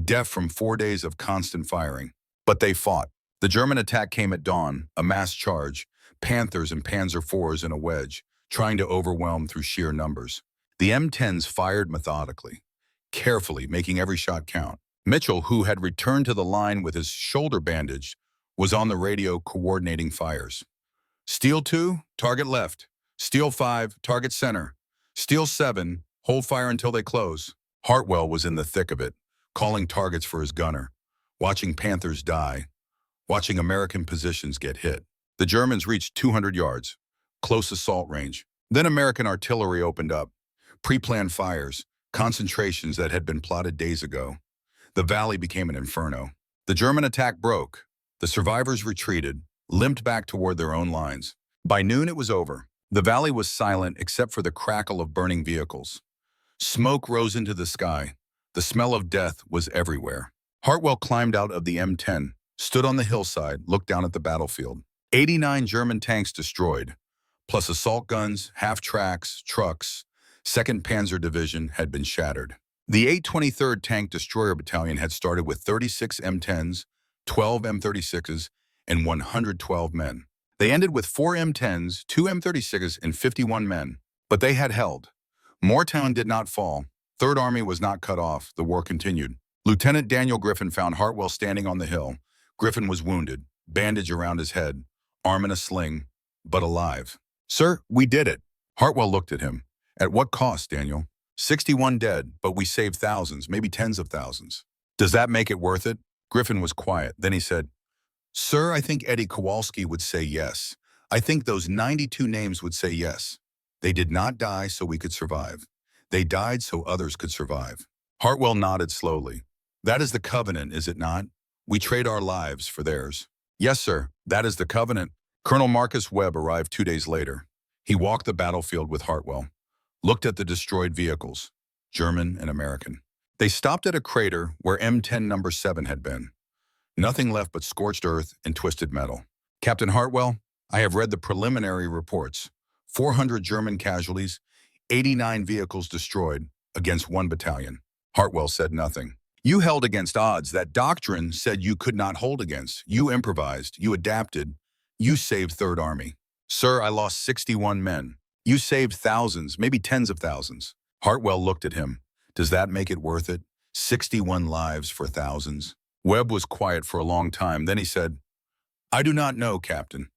deaf from 4 days of constant firing. But they fought. The German attack came at dawn, a mass charge, Panthers and Panzer IVs in a wedge, trying to overwhelm through sheer numbers. The M10s fired methodically, carefully, making every shot count. Mitchell, who had returned to the line with his shoulder bandaged, was on the radio coordinating fires. Steel 2, target left. Steel 5, target center. Steel 7, hold fire until they close. Hartwell was in the thick of it, calling targets for his gunner, watching Panthers die, watching American positions get hit. The Germans reached 200 yards, close assault range. Then American artillery opened up, pre-planned fires, concentrations that had been plotted days ago. The valley became an inferno. The German attack broke. The survivors retreated, limped back toward their own lines. By noon, it was over. The valley was silent except for the crackle of burning vehicles. Smoke rose into the sky. The smell of death was everywhere. Hartwell climbed out of the M10, stood on the hillside, looked down at the battlefield. 89 German tanks destroyed, plus assault guns, half-tracks, trucks. 2nd Panzer Division had been shattered. The 823rd Tank Destroyer Battalion had started with 36 M10s, 12 M36s, and 112 men. They ended with 4 M10s, 2 M36s, and 51 men. But they had held. Mortain did not fall. Third Army was not cut off. The war continued. Lieutenant Daniel Griffin found Hartwell standing on the hill. Griffin was wounded, bandage around his head, arm in a sling, but alive. "Sir, we did it." Hartwell looked at him. "At what cost, Daniel?" 61 dead, but we saved thousands, maybe tens of thousands. "Does that make it worth it?" Griffin was quiet. Then he said, "Sir, I think Eddie Kowalski would say yes. I think those 92 names would say yes. They did not die so we could survive. They died so others could survive." Hartwell nodded slowly. "That is the covenant, is it not? We trade our lives for theirs." "Yes, sir, that is the covenant." Colonel Marcus Webb arrived 2 days later. He walked the battlefield with Hartwell, looked at the destroyed vehicles, German and American. They stopped at a crater where M10 number 7 had been. Nothing left but scorched earth and twisted metal. "Captain Hartwell, I have read the preliminary reports. 400 German casualties, 89 vehicles destroyed against 1 battalion. Hartwell said nothing. "You held against odds that doctrine said you could not hold against. You improvised, you adapted, you saved Third Army." "Sir, I lost 61 men. You saved thousands, maybe tens of thousands." Hartwell looked at him. "Does that make it worth it? 61 lives for thousands?" Webb was quiet for a long time. Then he said, "I do not know, Captain.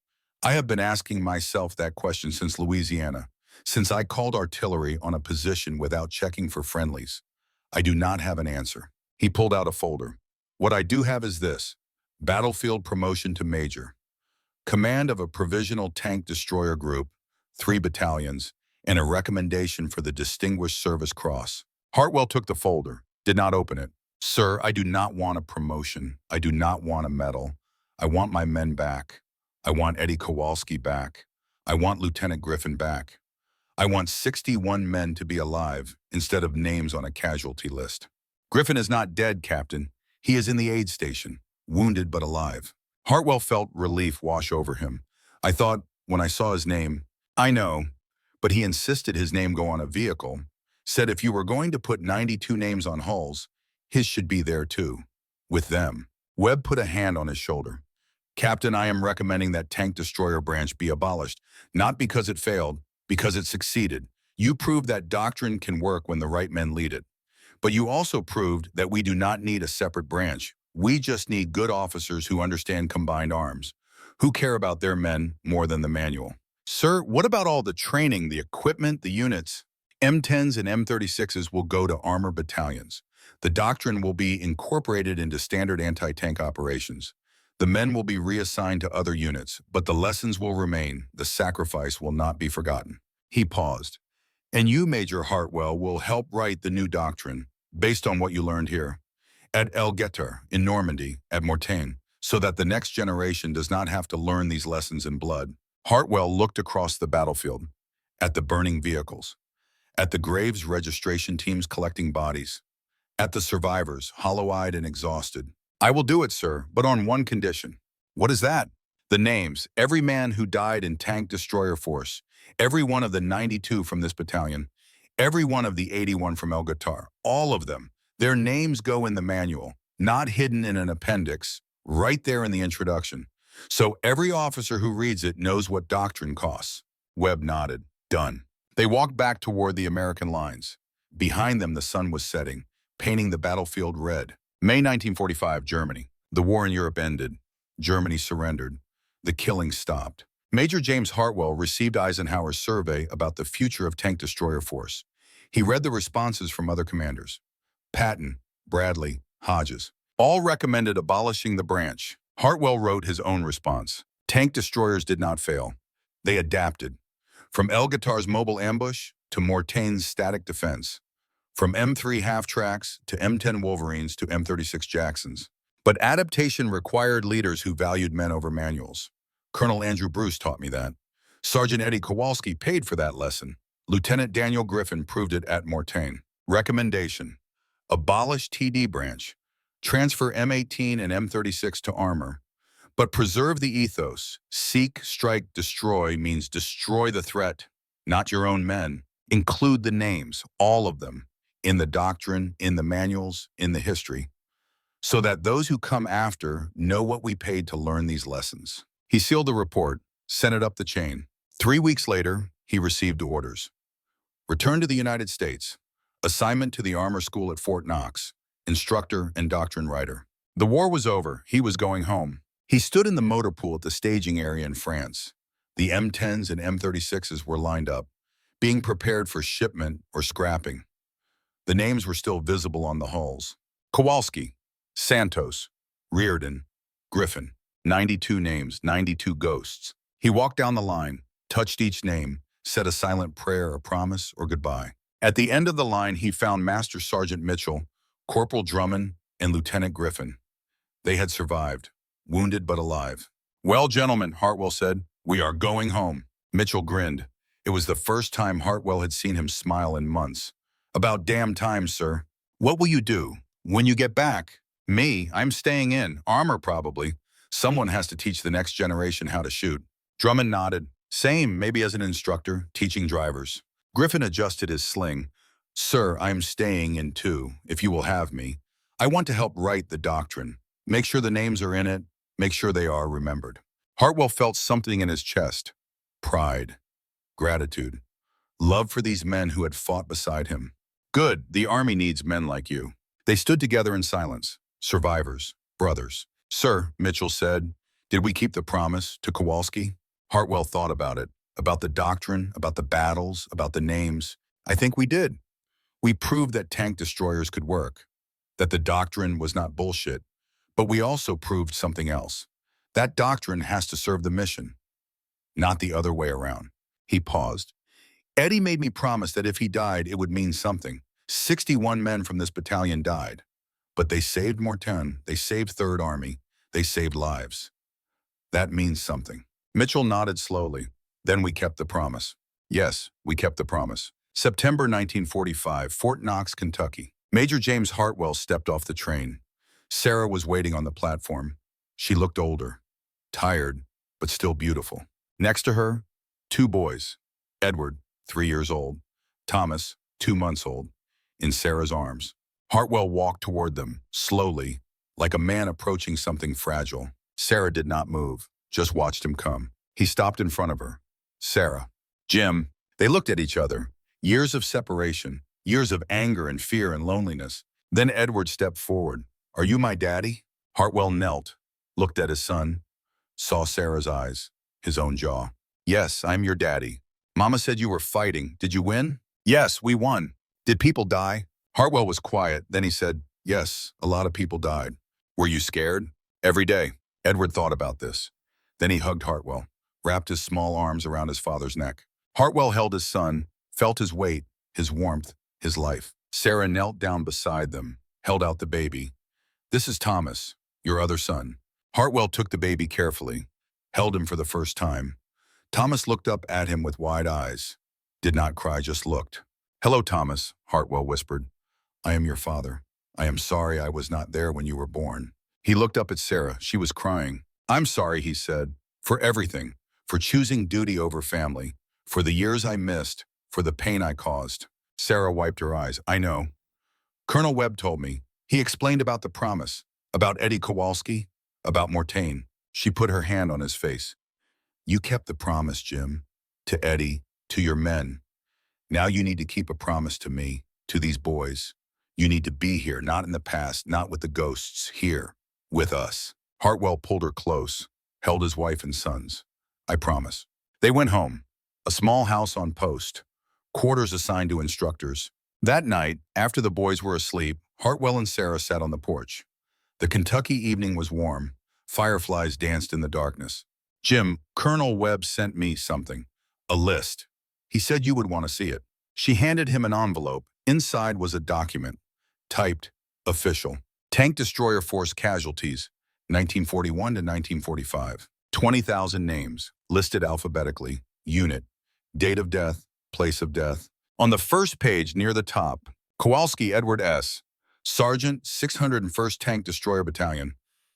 I have been asking myself that question since Louisiana, since I called artillery on a position without checking for friendlies. I do not have an answer." He pulled out a folder. "What I do have is this: battlefield promotion to major, command of a provisional tank destroyer group, 3 battalions, and a recommendation for the Distinguished Service Cross." Hartwell took the folder, did not open it. "Sir, I do not want a promotion. I do not want a medal. I want my men back. I want Eddie Kowalski back. I want Lieutenant Griffin back. I want 61 men to be alive instead of names on a casualty list." "Griffin is not dead, Captain. He is in the aid station, wounded but alive." Hartwell felt relief wash over him. "I thought, when I saw his name—" "I know, but he insisted his name go on a vehicle, said if you were going to put 92 names on hulls, his should be there too, with them." Webb put a hand on his shoulder. "Captain, I am recommending that Tank Destroyer branch be abolished, not because it failed, because it succeeded. You proved that doctrine can work when the right men lead it. But you also proved that we do not need a separate branch. We just need good officers who understand combined arms, who care about their men more than the manual." "Sir, what about all the training, the equipment, the units?" "M10s and M36s will go to armor battalions. The doctrine will be incorporated into standard anti-tank operations. The men will be reassigned to other units, but the lessons will remain. The sacrifice will not be forgotten." He paused. "And you, Major Hartwell, will help write the new doctrine, based on what you learned here, at Guettar, in Normandy, at Mortain, so that the next generation does not have to learn these lessons in blood." Hartwell looked across the battlefield, at the burning vehicles, at the graves registration teams collecting bodies, at the survivors, hollow-eyed and exhausted. "I will do it, sir, but on one condition." "What is that?" "The names, every man who died in Tank Destroyer Force, every one of the 92 from this battalion, every one of the 81 from Guettar, all of them. Their names go in the manual, not hidden in an appendix, right there in the introduction. So every officer who reads it knows what doctrine costs." Webb nodded. "Done." They walked back toward the American lines. Behind them, the sun was setting, painting the battlefield red. May 1945, Germany. The war in Europe ended. Germany surrendered. The killing stopped. Major James Hartwell received Eisenhower's survey about the future of tank destroyer force. He read the responses from other commanders. Patton, Bradley, Hodges. All recommended abolishing the branch. Hartwell wrote his own response. Tank destroyers did not fail. They adapted. From Guettar's mobile ambush to Mortain's static defense. From M3 half-tracks to M10 Wolverines to M36 Jacksons. But adaptation required leaders who valued men over manuals. Colonel Andrew Bruce taught me that. Sergeant Eddie Kowalski paid for that lesson. Lieutenant Daniel Griffin proved it at Mortain. Recommendation: abolish TD branch. Transfer M18 and M36 to armor. But preserve the ethos. Seek, strike, destroy means destroy the threat, not your own men. Include the names, all of them, in the doctrine, in the manuals, in the history, so that those who come after know what we paid to learn these lessons. He sealed the report, sent it up the chain. 3 weeks later, he received orders. Return to the United States. Assignment to the armor school at Fort Knox. Instructor and doctrine writer. The war was over. He was going home. He stood in the motor pool at the staging area in France. The M10s and M36s were lined up, being prepared for shipment or scrapping. The names were still visible on the hulls. Kowalski, Santos, Reardon, Griffin. 92 names, 92 ghosts. He walked down the line, touched each name, said a silent prayer, a promise, or goodbye. At the end of the line, he found Master Sergeant Mitchell, Corporal Drummond, and Lieutenant Griffin. They had survived, wounded but alive. "Well, gentlemen," Hartwell said, "we are going home." Mitchell grinned. It was the first time Hartwell had seen him smile in months. "About damn time, sir." "What will you do when you get back?" "Me, I'm staying in. Armor, probably. Someone has to teach the next generation how to shoot." Drummond nodded. "Same, maybe as an instructor, teaching drivers." Griffin adjusted his sling. "Sir, I'm staying in too, if you will have me. I want to help write the doctrine. Make sure the names are in it. Make sure they are remembered." Hartwell felt something in his chest. Pride. Gratitude. Love for these men who had fought beside him. "Good, the Army needs men like you." They stood together in silence. Survivors. Brothers. "Sir," Mitchell said, "did we keep the promise to Kowalski?" Hartwell thought about it. About the doctrine, about the battles, about the names. "I think we did. We proved that tank destroyers could work, that the doctrine was not bullshit, but we also proved something else. That doctrine has to serve the mission, not the other way around." He paused. "Eddie made me promise that if he died, it would mean something. 61 men from this battalion died. But they saved Mortain, they saved Third Army, they saved lives. That means something." Mitchell nodded slowly. "Then we kept the promise." "Yes, we kept the promise." September 1945, Fort Knox, Kentucky. Major James Hartwell stepped off the train. Sarah was waiting on the platform. She looked older, tired, but still beautiful. Next to her, 2 boys. Edward, 3 years old. Thomas, 2 months old. In Sarah's arms. Hartwell walked toward them, slowly, like a man approaching something fragile. Sarah did not move, just watched him come. He stopped in front of her. "Sarah." "Jim." They looked at each other. Years of separation, years of anger and fear and loneliness. Then Edward stepped forward. "Are you my daddy?" Hartwell knelt, looked at his son, saw Sarah's eyes, his own jaw. "Yes, I'm your daddy. Mama said you were fighting. Did you win?" "Yes, we won." "Did people die?" Hartwell was quiet. Then he said, "Yes, a lot of people died." "Were you scared?" "Every day." Edward thought about this. Then he hugged Hartwell, wrapped his small arms around his father's neck. Hartwell held his son, felt his weight, his warmth, his life. Sarah knelt down beside them, held out the baby. "This is Thomas, your other son." Hartwell took the baby carefully, held him for the first time. Thomas looked up at him with wide eyes. Did not cry, just looked. "Hello, Thomas," Hartwell whispered. "I am your father. I am sorry I was not there when you were born." He looked up at Sarah. She was crying. "I'm sorry," he said, "for everything, for choosing duty over family, for the years I missed, for the pain I caused." Sarah wiped her eyes. "I know. Colonel Webb told me. He explained about the promise, about Eddie Kowalski, about Mortain." She put her hand on his face. "You kept the promise, Jim, to Eddie, to your men. Now you need to keep a promise to me, to these boys. You need to be here, not in the past, not with the ghosts, here, with us. Hartwell pulled her close, held his wife and sons. I promise. They went home, a small house on post, quarters assigned to instructors. That night, after the boys were asleep, Hartwell and Sarah sat on the porch. The Kentucky evening was warm. Fireflies danced in the darkness. Jim, Colonel Webb sent me something. A list. He said you would want to see it. She handed him an envelope. Inside was a document. Typed, official. Tank Destroyer Force casualties, 1941 to 1945. 20,000 names, listed alphabetically. Unit. Date of death, place of death. On the first page, near the top, Kowalski Edward S., Sergeant, 601st Tank Destroyer Battalion.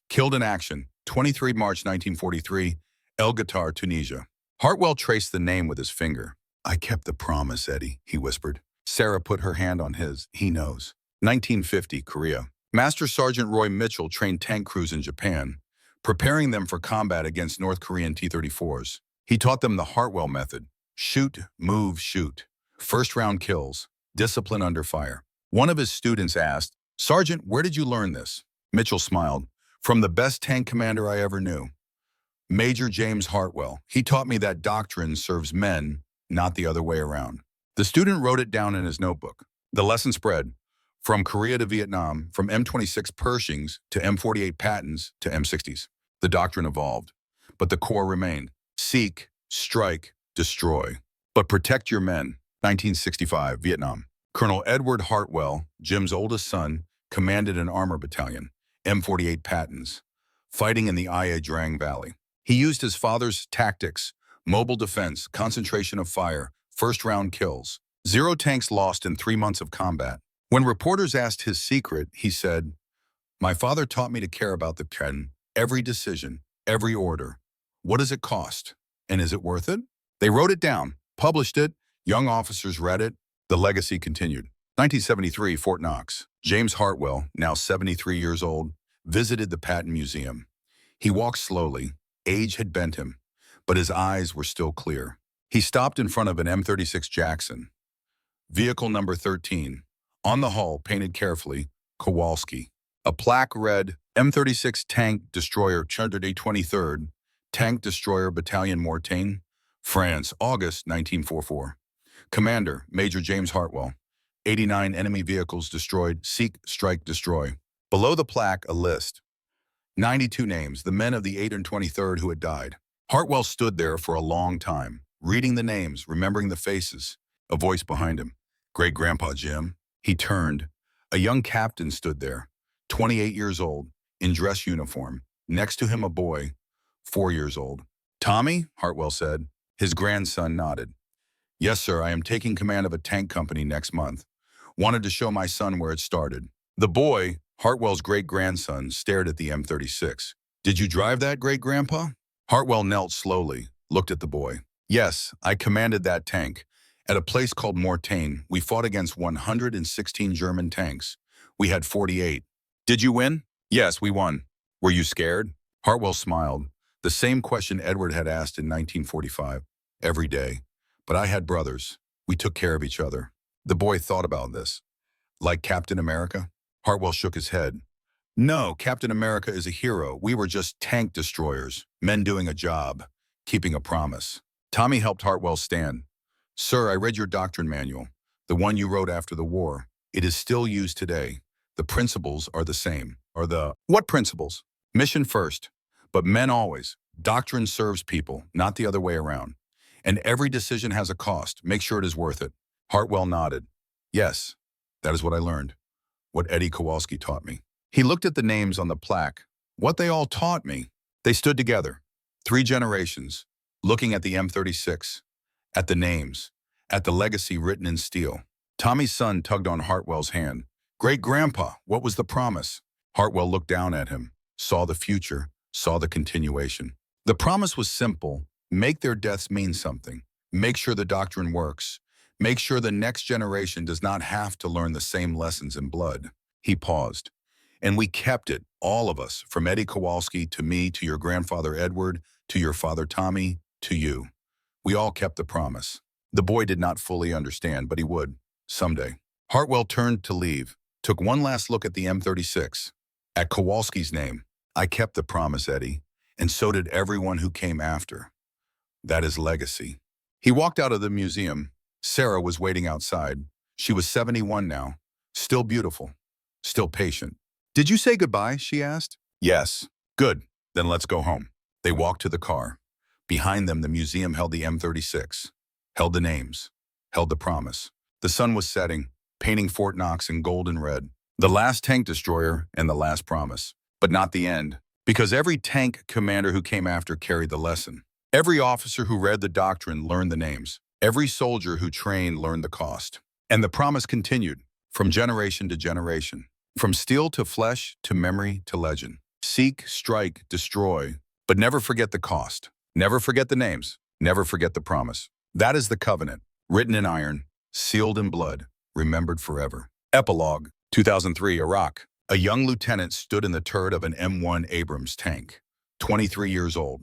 Killed in action, 23 March 1943, El Guettar, Tunisia. Hartwell traced the name with his finger. I kept the promise, Eddie, he whispered. Sarah put her hand on his. He knows. 1950, Korea. Master Sergeant Roy Mitchell trained tank crews in Japan, preparing them for combat against North Korean T-34s. He taught them the Hartwell method. Shoot, move, shoot. First round kills. Discipline under fire. One of his students asked, Sergeant, where did you learn this? Mitchell smiled. From the best tank commander I ever knew. Major James Hartwell. He taught me that doctrine serves men, not the other way around. The student wrote it down in his notebook. The lesson spread. From Korea to Vietnam, from M26 Pershings to M48 Pattons to M60s. The doctrine evolved, but the core remained. Seek, strike, destroy. But protect your men. 1965, Vietnam. Colonel Edward Hartwell, Jim's oldest son, commanded an armor battalion, M48 Pattons, fighting in the Ia Drang Valley. He used his father's tactics, mobile defense, concentration of fire, first-round kills. 0 tanks lost in 3 months of combat. When reporters asked his secret, he said, My father taught me to care about the 10, every decision, every order. What does it cost? And is it worth it? They wrote it down, published it, young officers read it. The legacy continued. 1973, Fort Knox. James Hartwell, now 73 years old, visited the Patton Museum. He walked slowly. Age had bent him, but his eyes were still clear. He stopped in front of an M36 Jackson. Vehicle number 13. On the hull, painted carefully, Kowalski. A plaque read, M36 Tank Destroyer 23rd Tank Destroyer Battalion Mortain, France, August 1944. Commander, Major James Hartwell. 89 enemy vehicles destroyed. Seek, strike, destroy. Below the plaque, a list. 92 names, the men of the 8th and 23rd who had died. Hartwell stood there for a long time, reading the names, remembering the faces. A voice behind him. Great-Grandpa Jim. He turned. A young captain stood there, 28 years old, in dress uniform. Next to him a boy, 4 years old. Tommy, Hartwell said. His grandson nodded. Yes, sir, I am taking command of a tank company next month. Wanted to show my son where it started. The boy, Hartwell's great-grandson, stared at the M36. Did you drive that, great-grandpa? Hartwell knelt slowly, looked at the boy. Yes, I commanded that tank. At a place called Mortain, we fought against 116 German tanks. We had 48. Did you win? Yes, we won. Were you scared? Hartwell smiled. The same question Edward had asked in 1945. Every day. But I had brothers. We took care of each other. The boy thought about this. Like Captain America? Hartwell shook his head. No, Captain America is a hero. We were just tank destroyers, men doing a job, keeping a promise. Tommy helped Hartwell stand. Sir, I read your doctrine manual, the one you wrote after the war. It is still used today. The principles are the same. What principles? Mission first, but men always. Doctrine serves people, not the other way around. And every decision has a cost. Make sure it is worth it. Hartwell nodded. Yes, that is what I learned. What Eddie Kowalski taught me. He looked at the names on the plaque. What they all taught me. They stood together. 3 generations, looking at the M36, at the names, at the legacy written in steel. Tommy's son tugged on Hartwell's hand. Great-grandpa, what was the promise? Hartwell looked down at him, saw the future, saw the continuation. The promise was simple. Make their deaths mean something. Make sure the doctrine works. Make sure the next generation does not have to learn the same lessons in blood. He paused. And we kept it, all of us, from Eddie Kowalski to me, to your grandfather Edward, to your father Tommy, to you. We all kept the promise. The boy did not fully understand, but he would, someday. Hartwell turned to leave. took one last look at the M36. At Kowalski's name, I kept the promise, Eddie, and so did everyone who came after. That is legacy. He walked out of the museum. Sarah was waiting outside. She was 71 now, still beautiful, still patient. Did you say goodbye? She asked. Yes. Good. Then let's go home. They walked to the car. Behind them, the museum held the M36, held the names, held the promise. The sun was setting, painting Fort Knox in gold and red. The last tank destroyer and the last promise. But not the end, because every tank commander who came after carried the lesson. Every officer who read the doctrine learned the names. Every soldier who trained learned the cost. And the promise continued, from generation to generation. From steel to flesh to memory to legend. Seek, strike, destroy, but never forget the cost. Never forget the names. Never forget the promise. That is the covenant, written in iron, sealed in blood, remembered forever. Epilogue, 2003, Iraq. A young lieutenant stood in the turret of an M1 Abrams tank, 23 years old,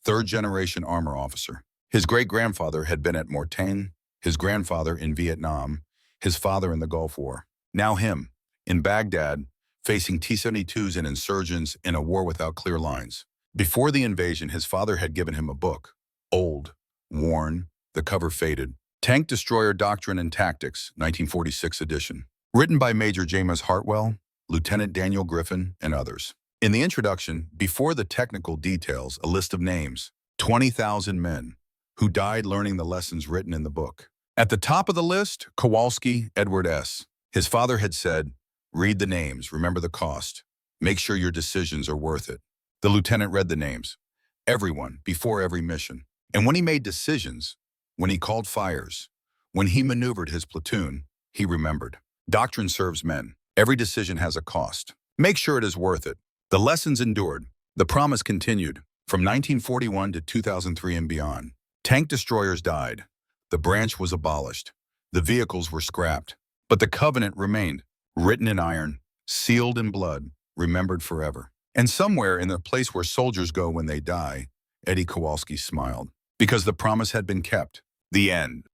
third-generation armor officer. His great-grandfather had been at Mortain, his grandfather in Vietnam, his father in the Gulf War. Now him, in Baghdad, facing T-72s and insurgents in a war without clear lines. Before the invasion, his father had given him a book, old, worn, the cover faded, Tank Destroyer Doctrine and Tactics, 1946 edition, written by Major James Hartwell, Lieutenant Daniel Griffin, and others. In the introduction, before the technical details, a list of names, 20,000 men, who died learning the lessons written in the book. At the top of the list, Kowalski, Edward S. His father had said, read the names, remember the cost. Make sure your decisions are worth it. The lieutenant read the names. Everyone, before every mission. And when he made decisions, when he called fires, when he maneuvered his platoon, he remembered. Doctrine serves men. Every decision has a cost. Make sure it is worth it. The lessons endured. The promise continued. From 1941 to 2003 and beyond. Tank destroyers died. The branch was abolished. The vehicles were scrapped. But the covenant remained. Written in iron, sealed in blood, remembered forever. And somewhere in the place where soldiers go when they die, Eddie Kowalski smiled. Because the promise had been kept. The end.